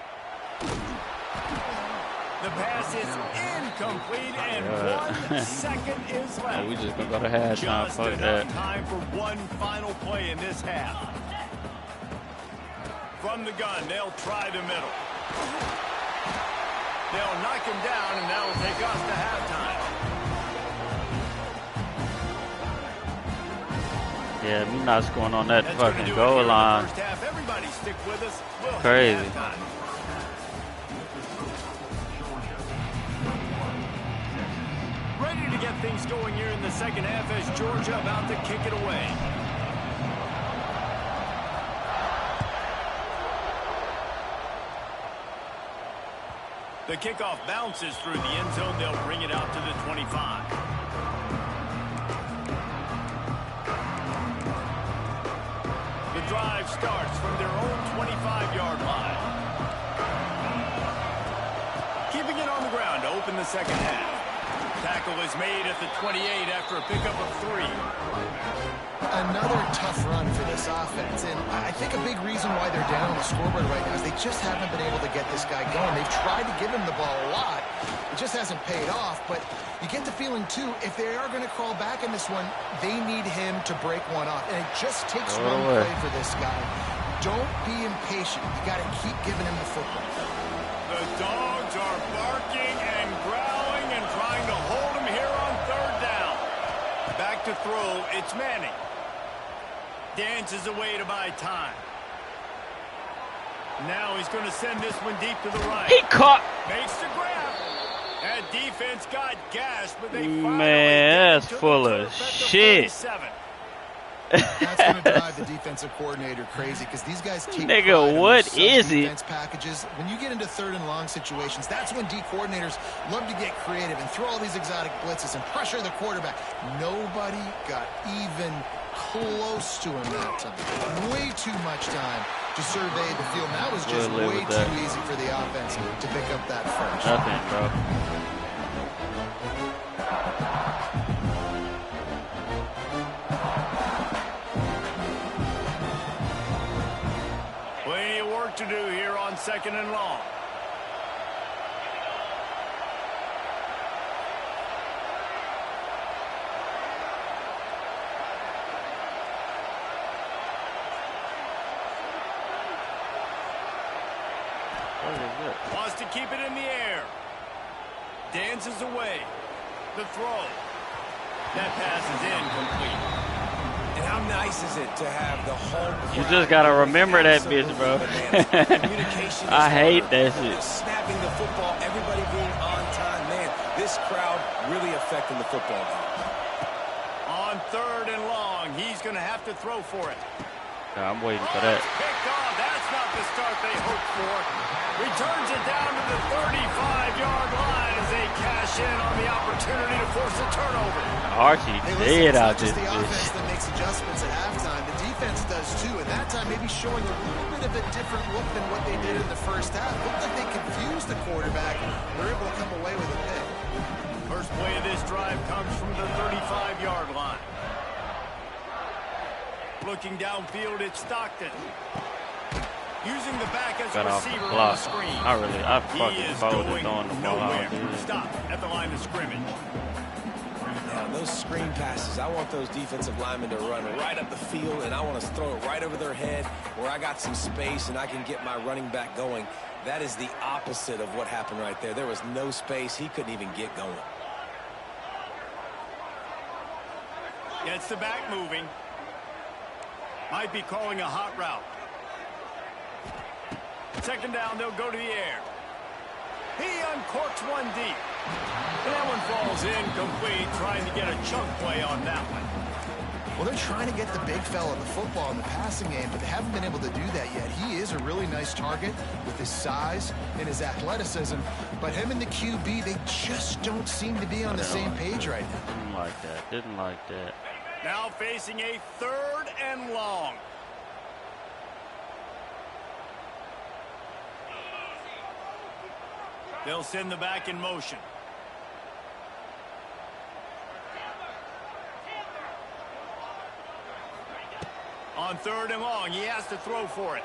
The pass is incomplete, and 1 second is left. Yeah, we just gonna go to halftime. Just Fuck enough that. time for one final play in this half. From the gun, they'll try the middle. They'll knock him down, and that'll take us to halftime. Yeah, me not scoring on that That's fucking goal line. First half. Everybody stick with us. We'll Crazy. hit halftime. Ready to get things going here in the second half as Georgia about to kick it away. The kickoff bounces through the end zone. They'll bring it out to the 25. The drive starts from their own 25-yard line. Keeping it on the ground to open the second half. Tackle is made at the 28 after a pickup of 3. Another tough run for this offense, and I think a big reason why they're down on the scoreboard right now is they just haven't been able to get this guy going. They've tried to give him the ball a lot. It just hasn't paid off, but you get the feeling, too, if they are going to crawl back in this one, they need him to break one off, and it just takes one play for this guy. Don't be impatient. You got to keep giving him the football. The dogs are barking and growling and trying to hold him here on third down. Back to throw, it's Manning. Dances away to buy time. Now he's going to send this one deep to the right. He caught. Makes the grab. That defense got gashed, but they finally Man, that's full of shit. That's going to drive the defensive coordinator crazy because these guys take Nigga, what is it? defense packages. When you get into third and long situations, that's when D coordinators love to get creative and throw all these exotic blitzes and pressure the quarterback. Nobody got even close to him that time. Way too much time to survey the field. That was just way too easy for the offense to pick up that first. Nothing, bro. Plenty of work to do here on second and long. Wants to keep it in the air. Dances away. The throw. That pass is incomplete. And how nice is it to have the home crowd? You just gotta remember that bitch, bro. I hate that shit. Just snapping the football, everybody being on time. Man, this crowd really affecting the football game. On third and long, he's going to have to throw for it. I'm waiting for that. Picked off. That's not the start they hoped for. Returns it down to the 35-yard line as they cash in on the opportunity to force a turnover. Archie dead out this bitch. It's not just the offense that makes adjustments at halftime. The defense does too, and that time maybe showing a little bit of a different look than what they did in the first half. Looked like they confused the quarterback. They're able to come away with a pick. First play of this drive comes from the 35-yard line. Looking downfield, it's Stockton. Using the back as a receiver on the screen. I fucking folded on the ball. Stop at the line of scrimmage. Now, those screen passes, I want those defensive linemen to run right up the field, and I want to throw it right over their head where I got some space and I can get my running back going. That is the opposite of what happened right there. There was no space. He couldn't even get going. Gets the back moving. Might be calling a hot route. Second down, they'll go to the air. He uncorks one deep. And that one falls incomplete, trying to get a chunk play on that one. Well, they're trying to get the big fella the football in the passing game, but they haven't been able to do that yet. He is a really nice target with his size and his athleticism, but him and the QB, they just don't seem to be on the same page right now. Didn't like that. Now facing a 3rd and long. They'll send the back in motion. On 3rd and long, he has to throw for it.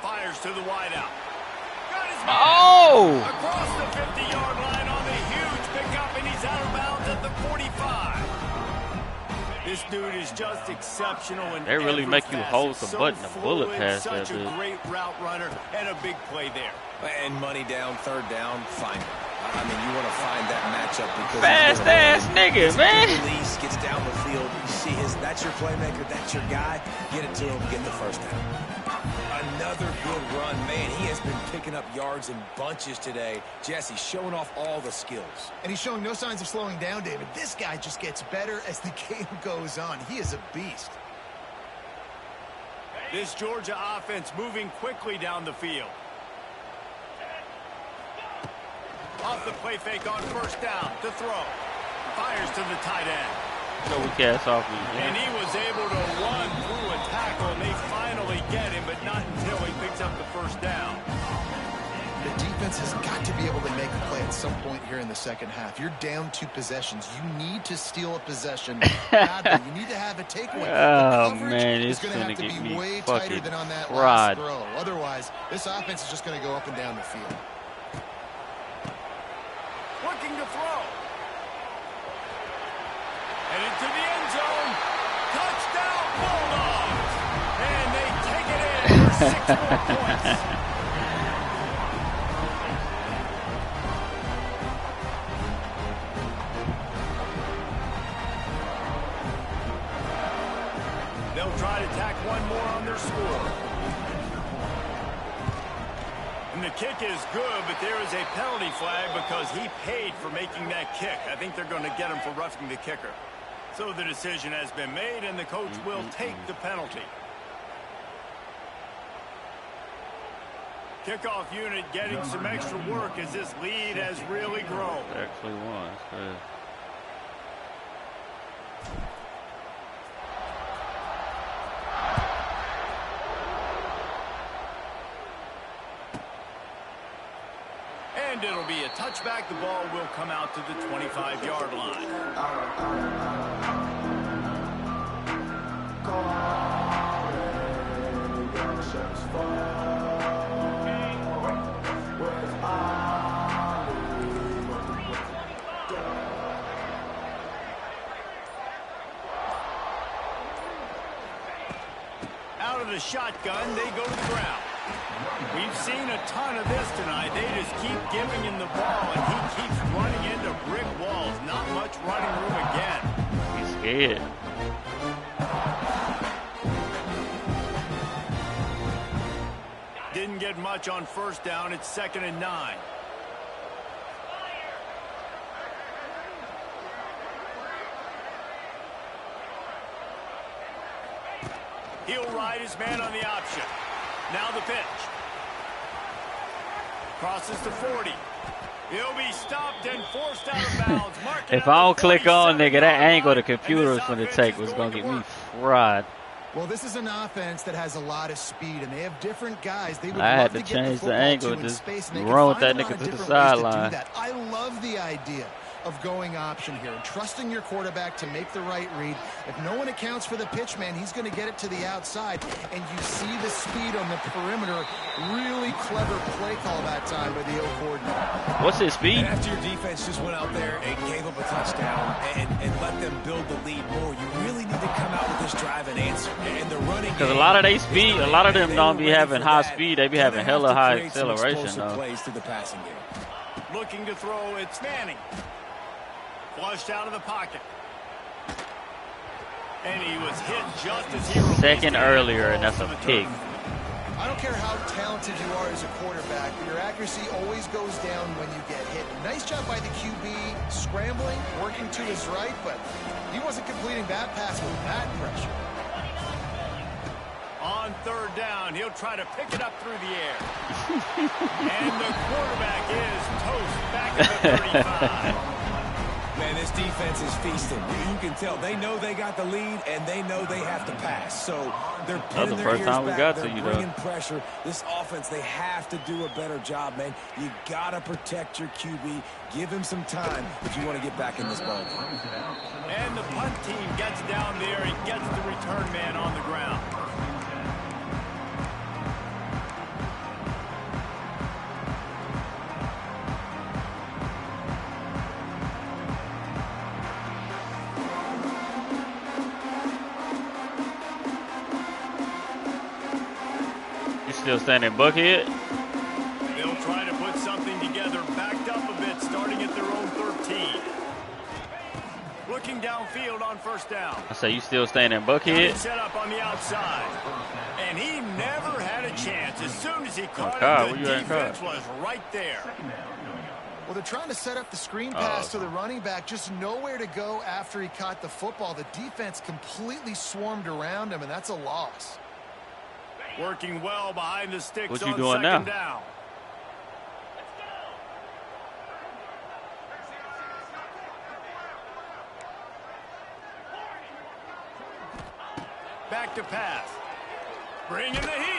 Fires to the wideout. Got his man across the 50-yard line on the huge pickup, and he's out of bounds at the 45. This dude is just exceptional. They really make you hold the button to bullet pass that dude. Such a great route runner and a big play there. And money down, 3rd down, find it. I mean, you want to find that matchup because fast ass nigga, man. Release, gets down the field. You see that's your playmaker, that's your guy. Get it to him, get the first down. Another good run, man. He has been picking up yards in bunches today. Jesse showing off all the skills. And he's showing no signs of slowing down, David. This guy just gets better as the game goes on. He is a beast. This Georgia offense moving quickly down the field. Off the play fake on 1st down to throw. Fires to the tight end. So we cast off. And he was able to run through a tackle, and they finally get him, but not until he picks up the 1st down. The defense has got to be able to make a play at some point here in the second half. You're down 2 possessions. You need to steal a possession badly. You need to have a takeaway. Oh, man, it's going to have to be way fucking tighter than on that last throw. Otherwise, this offense is just going to go up and down the field. Looking to throw. And into the end zone. Touchdown, Bulldogs. And they take it in for 6 more points. They'll try to tack one more on their score. And the kick is good, but there is a penalty flag because he paid for making that kick. I think they're going to get him for roughing the kicker. So the decision has been made, and the coach will take the penalty. Kickoff unit getting some extra work as this lead has really grown. It actually was. And it'll be a touchback. The ball will come out to the 25-yard line. Out of the shotgun, they go to the ground. We've seen a ton of this tonight. They just keep giving him the ball, and he keeps running into brick walls. Not much running room again. He's scared. Didn't get much on 1st down. It's 2nd and 9. He'll ride his man on the option. Now the pitch. Crosses the 40. He'll be stopped and forced out of bounds. If I don't click on, nigga, that angle the computer was going to take was going to get me fried. Well, this is an offense that has a lot of speed, and they have different guys. They would I had love to get change the the angle, to just space, run with that nigga to the sideline. I love the idea of going option here and trusting your quarterback to make the right read. If no one accounts for the pitch, man, he's going to get it to the outside, and you see the speed on the perimeter. Really clever play call that time by the O coordinator. What's his speed? And after your defense just went out there and gave up a touchdown and let them build the lead more, you really need to come out with this drive and answer. And the running, because a lot of they speed, a lot of them don't be having high speed. They be having hella high acceleration though. Plays to the passing game. Looking to throw, it's Manning. Flushed out of the pocket. And he was hit just as he released second earlier, and that's a pick. I don't care how talented you are as a quarterback, but your accuracy always goes down when you get hit. Nice job by the QB scrambling, working to his right, but he wasn't completing that pass with that pressure. On third down, he'll try to pick it up through the air. And the quarterback is toast back at the 35. Man, this defense is feasting. You can tell they know they got the lead, and they know they have to pass. So they're putting their ears back. They're bringing pressure. This offense, they have to do a better job, man. You got to protect your QB. Give him some time if you want to get back in this ball game. And the punt team gets down there and gets the return man on the ground. Still standing Buckhead. They'll try to put something together, backed up a bit, starting at their own 13. Looking downfield on first down. I say you still standing Buckhead. Set up on the outside, and he never had a chance. As soon as he caught it, the defense was right there. Well, they're trying to set up the screen pass to the running back, just nowhere to go after he caught the football. The defense completely swarmed around him, and that's a loss. Working well behind the sticks. What you on doing second now? Down. Back to pass. Bringing the heat.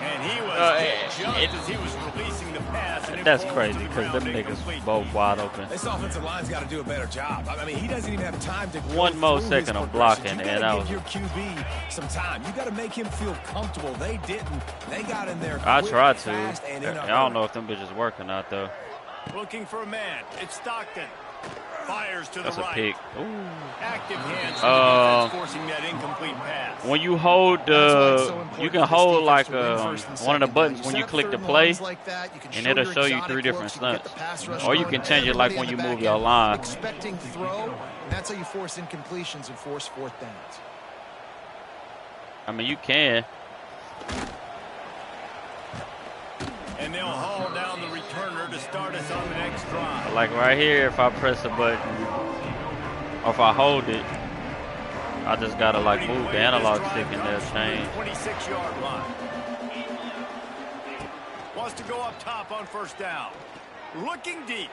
And he was hit just as he was releasing the pass. And that's crazy because them niggas both wide open. This offensive line's got to do a better job. I mean, he doesn't even have time to go one more second of blocking, and I was. Give your QB some time. You got to make him feel comfortable. They didn't. They got in there. I tried to. I don't know if them bitches working out though. Looking for a man. It's Stockton. Fires to the right. That's a pick. Ooh. Active hands for the defense, forcing that incomplete pass. When you hold, you can hold like one of the buttons when you click the play, and it'll show you 3 different stunts. Or you can change it like when you move your line. Expecting throw, and that's how you force incompletions and force fourth downs. I mean, you can. And they'll haul down the returner to start us on the next drive. Like right here, if I press a button, or if I hold it, I just gotta like move the analog stick and they'll change. 26-yard line. Wants to go up top on first down. Looking deep.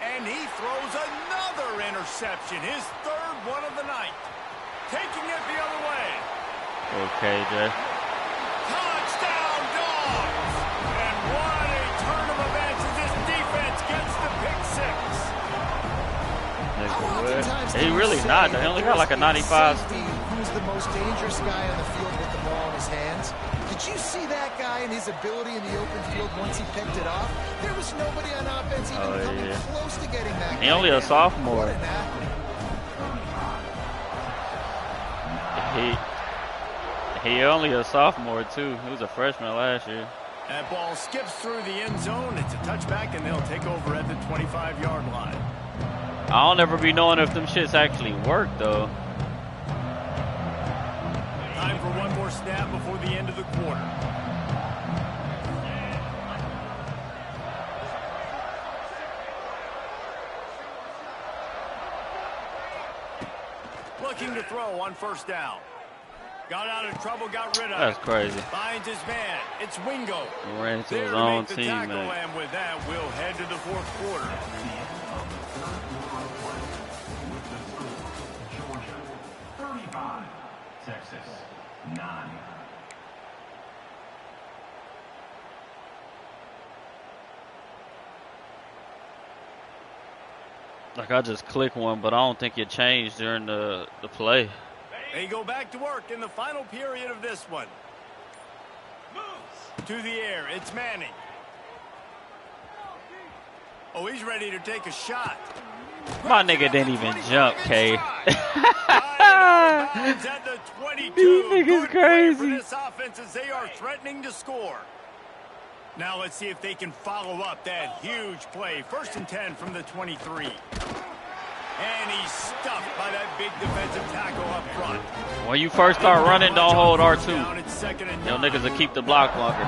And he throws another interception. His third one of the night. Taking it the other way. Okay, Jay. Touchdown, Dogs! And what a turn of events as this defense gets the pick six. He really not. He only got like a 95. Who's the most dangerous guy on the field with the ball in his hands? Did you see that guy and his ability in the open field once he picked it off? There was nobody on offense even coming close to getting that guy. He only a sophomore. He only a sophomore too. He was a freshman last year. That ball skips through the end zone. It's a touchback, and they'll take over at the 25-yard line. I'll never be knowing if them shits actually work though. Time for one more snap before the end of the quarter. Looking to throw on first down. Got out of trouble, got rid of That's crazy. Finds his man. It's Wingo. He ran into there his to own make the team, tackle, man. and with that, we'll head to the fourth quarter. Georgia, 35. Texas, 9. Like, I just click one, but I don't think it changed during the play. They go back to work in the final period of this one. To the air, it's Manning. Oh, he's ready to take a shot. My nigga didn't even jump, Kave. At the 22. These niggas crazy. For this offense as they are threatening to score. Now let's see if they can follow up that huge play. 1st and 10 from the 23. And he's stuffed by that big defensive tackle up front. When you first start running, don't hold R2. Yo, 9. niggas will keep the block longer.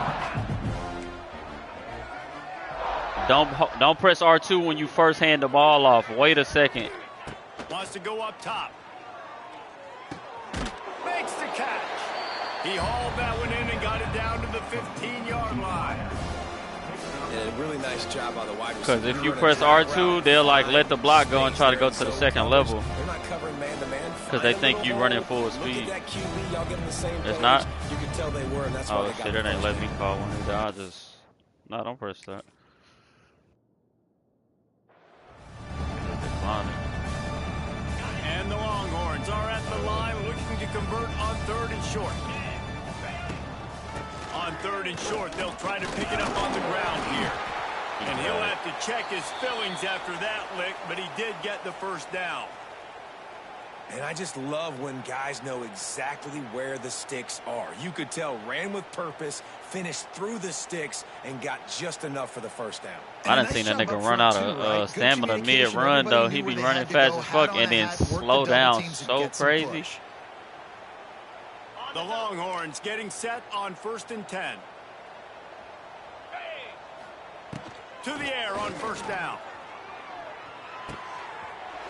Don't press R2 when you first hand the ball off. Wait a second. Wants to go up top. Makes the catch. He hauled that one in and got it down to the 15-yard line. And a really nice job on the wide receiver. Because if you press R2, they'll like let the block go and try to go to the second level. They're not covering man-to-man. Because they think you running full speed. It's not? You can tell they were, and that's why Oh they got shit, the it ain't first let me call one either. I just... No, don't press that. And the Longhorns are at the line looking to convert on 3rd and short. On 3rd and short, they'll try to pick it up on the ground here. And he'll have to check his fillings after that lick, but he did get the first down. And I just love when guys know exactly where the sticks are. You could tell ran with purpose, finished through the sticks, and got just enough for the first down. I done seen a nigga run out of stamina mid-run, though. He be running fast as fuck and then slow down so crazy. The Longhorns getting set on 1st and 10. To the air on 1st down.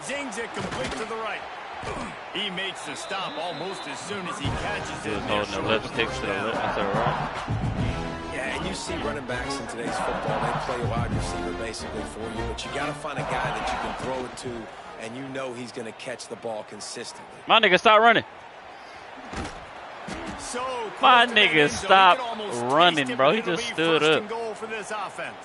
Zings it complete to the right. He makes the stop almost as soon as he catches it. He was holding the left stick to the left and to the right. Yeah, and you see running backs in today's football, they play a wide receiver basically for you, but you got to find a guy that you can throw it to, and you know he's going to catch the ball consistently. My nigga, stop running. My nigga, stop running, bro. He just stood up. Goal for this offense.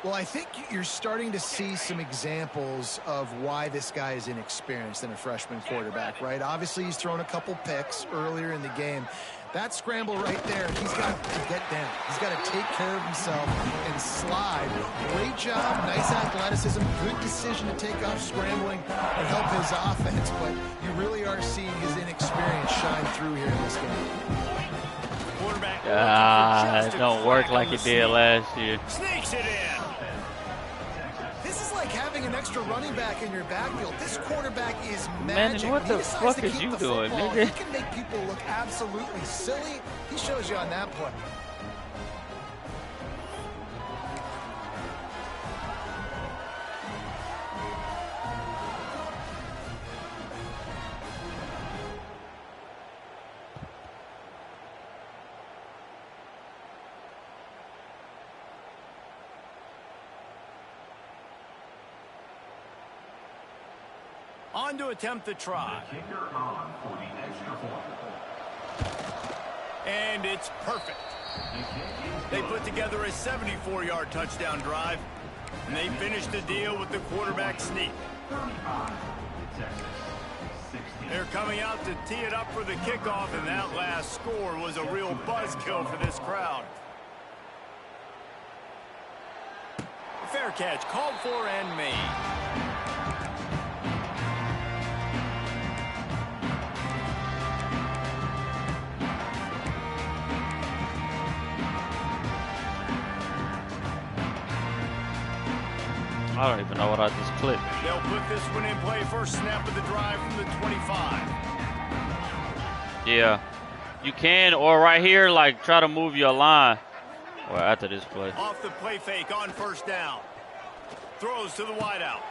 Well, I think you're starting to see some examples of why this guy is inexperienced in a freshman quarterback, right? Obviously, he's thrown a couple picks earlier in the game. That scramble right there, he's got to get down. He's got to take care of himself and slide. Great job, nice athleticism, good decision to take off scrambling and help his offense, but you really are seeing his inexperience shine through here in this game. It don't work like it did last year. Sneaks it in. This is like having an extra running back in your backfield. This quarterback is magic. Man, what the fuck is you doing, nigga? He can make people look absolutely silly. He shows you on that play. On to attempt the try. And it's perfect. They put together a 74-yard touchdown drive, and they finished the deal with the quarterback sneak. They're coming out to tee it up for the kickoff, and that last score was a real buzzkill for this crowd. Fair catch called for and made. I don't even know what I just clicked. They'll put this one in play. First snap of the drive from the 25. Yeah. You can, or right here, like, try to move your line. Or after this play. Off the play fake on 1st down. Throws to the wideout.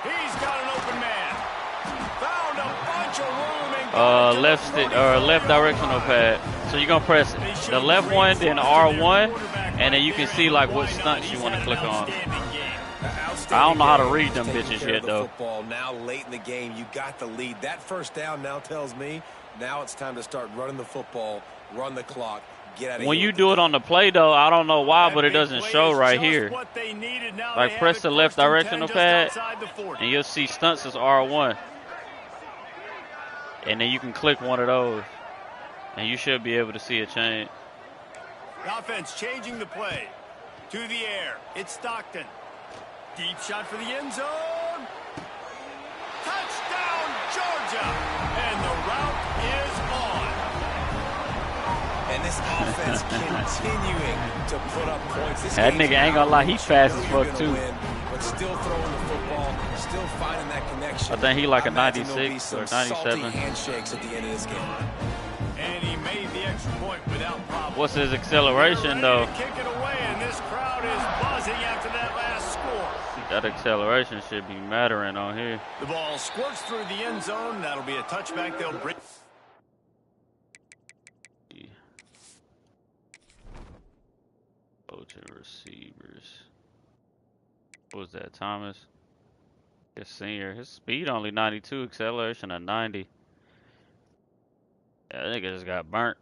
He's got an open man. Found a bunch of room left stick or left directional pad. So you're gonna press the left one, then R1, and then you can see like what stunts you want to click on. I don't know how to read them bitches yet though. Now late in the game, you got the lead. That first down now tells me now it's time to start running the football, run the clock. When you do it on the play, though, I don't know why, but it doesn't show right here. Like, press the left directional pad, and you'll see stunts as R1. And then you can click one of those, and you should be able to see a change. The offense changing the play. To the air. It's Stockton. Deep shot for the end zone. Touchdown, Georgia! And the route is on. And this offense continuing to put up points. That nigga ain't gonna lie, he fast as fuck too. But still throwing the football, still finding that connection. I think he like a 96 or 97. Handshakes at the end of this game. And he made the extra point without problem. What's his acceleration though? Kick it away, and this crowd is buzzing after that last score. That acceleration should be mattering on here. The ball squirts through the end zone. That'll be a touchback. They'll bring. Receivers. What was that, Thomas? His senior. His speed only 92, acceleration of 90. Yeah, that nigga just got burnt.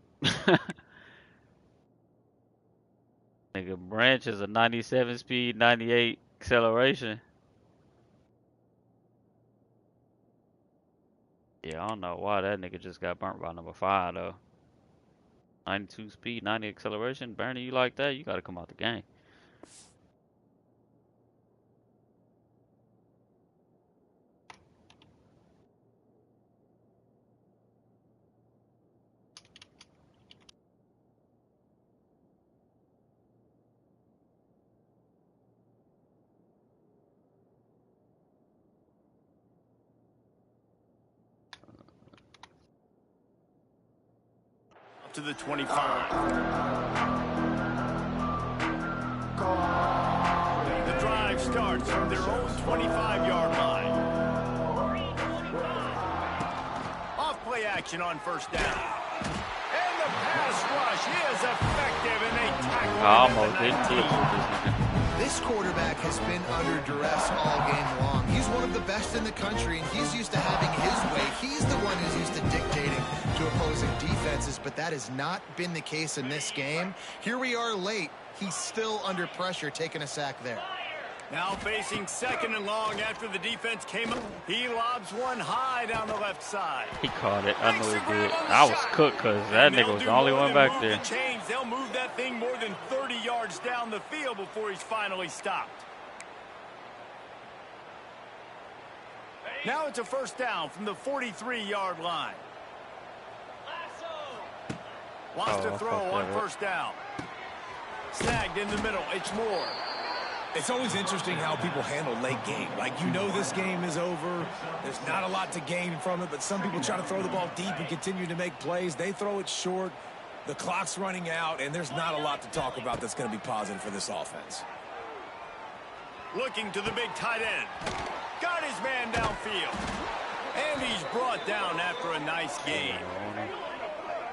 Nigga, Branch is a 97 speed, 98 acceleration. Yeah, I don't know why that nigga just got burnt by number 5 though. 92 speed, 90 acceleration. Bernie, you like that? You got to come out the game. To the 25. The drive starts from their own 25-yard line. Off play action on first down. And the pass rush is effective, and they tackle him almost at the 19. This quarterback has been under duress all game long. He's one of the best in the country, and he's used to having his way. He's the one who's used to dictating to opposing defenses, but that has not been the case in this game. Here we are late. He's still under pressure, taking a sack there. Now facing second and long after the defense came up. He lobs one high down the left side. He caught it. I know he did. I was cooked because that nigga was the only one back there. They'll move that thing more than 30 yards down the field before he's finally stopped. Now it's a first down from the 43-yard line. Wants to throw on first down. Snagged in the middle. It's Moore. It's always interesting how people handle late game. Like, you know this game is over. There's not a lot to gain from it, but some people try to throw the ball deep and continue to make plays. They throw it short. The clock's running out, and there's not a lot to talk about that's going to be positive for this offense. Looking to the big tight end. Got his man downfield. And he's brought down after a nice game.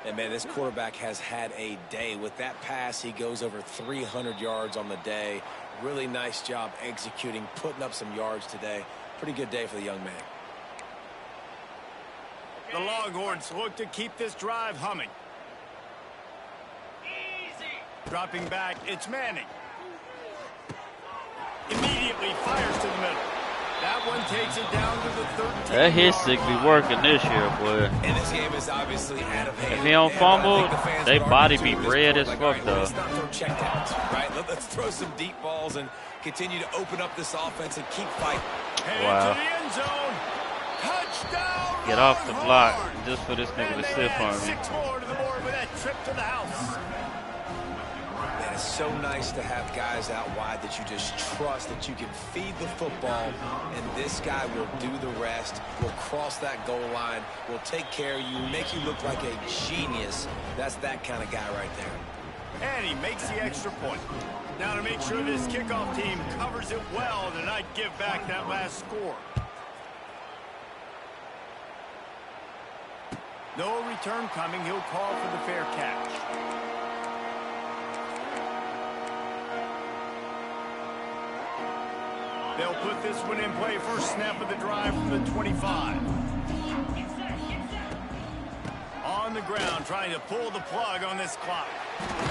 And, man, this quarterback has had a day. With that pass, he goes over 300 yards on the day. Really nice job executing, putting up some yards today. Pretty good day for the young man. The Longhorns look to keep this drive humming. Dropping back, it's Manning. Immediately fires to the middle. That one takes it down to the 13. That hit sick be working this year, boy. And this game is obviously out of hand. If he don't fumble, they body be red as fuck, though. Let's not throw checkdowns, right? Let's throw some deep balls and continue to open up this offense and keep fighting. Wow. To the end zone. Touchdown. Get off the block just for this nigga to stiff on me. 6 more to the board with that trip to the house. Man, it's so nice to have guys out wide that you just trust that you can feed the football, and this guy will do the rest, will cross that goal line, will take care of you, make you look like a genius. That's that kind of guy right there. And he makes the extra point. Now to make sure this kickoff team covers it well to not give back that last score. No return coming. He'll call for the fair catch. They'll put this one in play. First snap of the drive from the 25. On the ground, trying to pull the plug on this clock.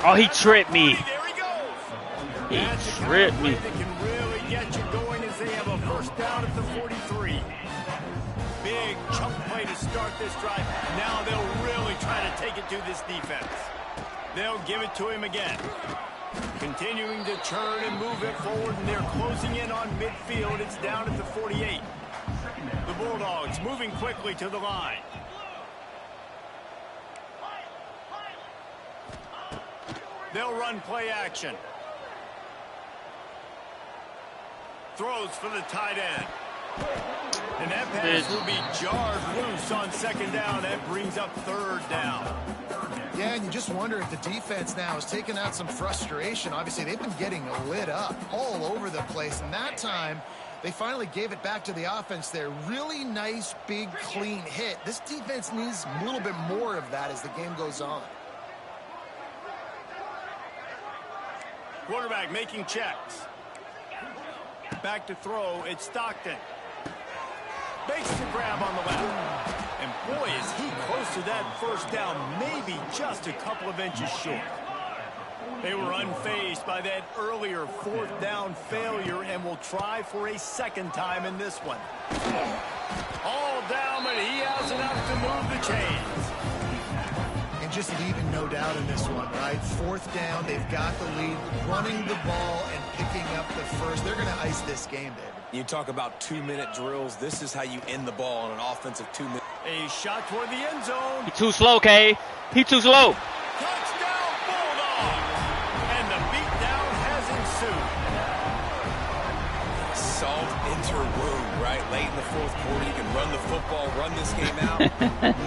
Oh, he tripped me. There he goes. He That's tripped the kind of me. play that can really get you going as they have a first down at the 43. Big chunk play to start this drive. Now they'll really try to take it to this defense. They'll give it to him again. Continuing to turn and move it forward, and they're closing in on midfield. It's down at the 48. The Bulldogs moving quickly to the line. They'll run play action. Throws for the tight end. And that pass will be jarred loose on second down. That brings up third down. Yeah, and you just wonder if the defense now is taking out some frustration. Obviously, they've been getting lit up all over the place. And that time, they finally gave it back to the offense there. Really nice, big, clean hit. This defense needs a little bit more of that as the game goes on. Quarterback making checks. Back to throw. It's Stockton. Makes the grab on the left. And boy, is he close to that first down. Maybe just a couple of inches short. They were unfazed by that earlier fourth down failure and will try for a second time in this one. All down, but he has enough to move the chains. And just leaving no doubt in this one, right? Fourth down, they've got the lead, running the ball and picking up the first. They're going to ice this game, David. You talk about 2-minute drills. This is how you end the ball on an offensive 2-minute. A shot toward the end zone. He too slow, Kave. He too slow. Touchdown, Bulldogs! And the beatdown has ensued. Salt into her wound, right? Late in the fourth quarter, you can run the football, run this game out.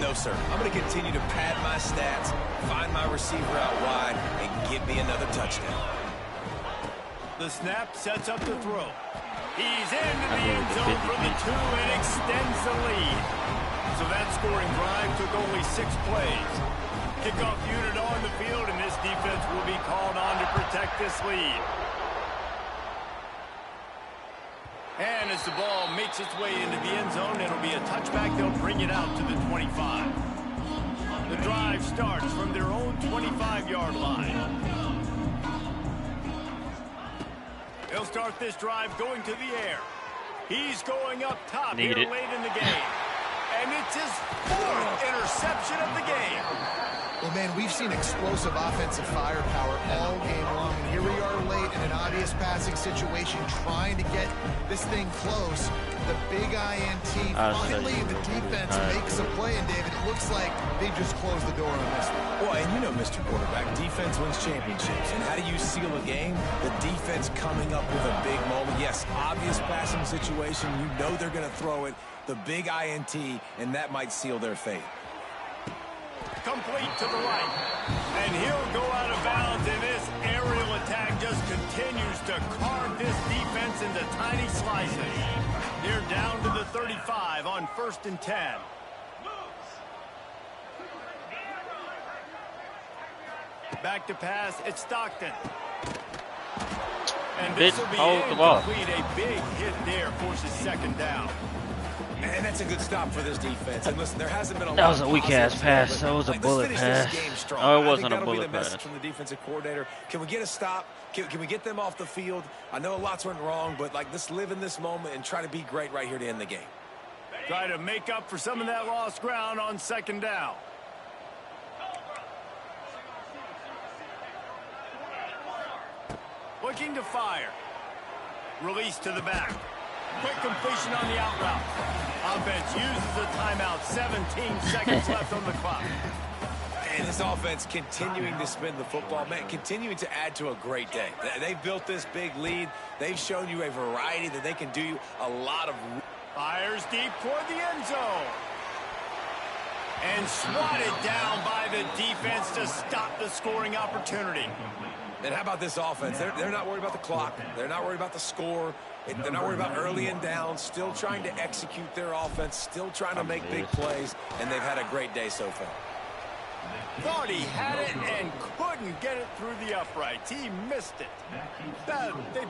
No, sir. I'm going to continue to pad my stats, find my receiver out wide, and give me another touchdown. The snap sets up the throw. He's into the end zone from the 2 and extends the lead. So that scoring drive took only 6 plays. Kickoff unit on the field, and this defense will be called on to protect this lead. And as the ball makes its way into the end zone, it'll be a touchback. They'll bring it out to the 25. The drive starts from their own 25-yard line. They'll start this drive going to the air. He's going up top here late in the game. And it's his 4th interception of the game. Well, man, we've seen explosive offensive firepower all game long. And here we are late in an obvious passing situation trying to get this thing close. The big INT. Finally, the defense makes a play. And, David, it looks like they just closed the door on this one. Well, and you know, Mr. Quarterback, defense wins championships. And how do you seal a game? The defense coming up with a big moment. Yes, obvious passing situation. You know they're going to throw it. The big INT, and that might seal their fate. Complete to the right. And he'll go out of bounds, and this aerial attack just continues to carve this defense into tiny slices. They're down to the 35 on 1st and 10. Back to pass, it's Stockton. And this will be incomplete. A big hit there forces second down. And that's a good stop for this defense. And listen, there hasn't been a lot. That was a weak-ass pass. That was a bullet pass. Oh, it wasn't a bullet pass. From the defensive coordinator. Can we get a stop? Can we get them off the field? I know lots went wrong, but like, let's live in this moment and try to be great right here to end the game. Try to make up for some of that lost ground on second down. Looking to fire. Release to the back. Quick completion on the out route. Offense uses a timeout. 17 seconds left on the clock. And this offense continuing to spin the football, man, continuing to add to a great day. They've built this big lead. They've shown you a variety that they can do a lot of. Fires deep toward the end zone. And swatted down by the defense to stop the scoring opportunity. And how about this offense? They're not worried about the clock. They're not worried about the score. They're not worried about early and down. Still trying to execute their offense. Still trying to make big plays. And they've had a great day so far. Thought he had it and couldn't get it through the uprights. He missed it. They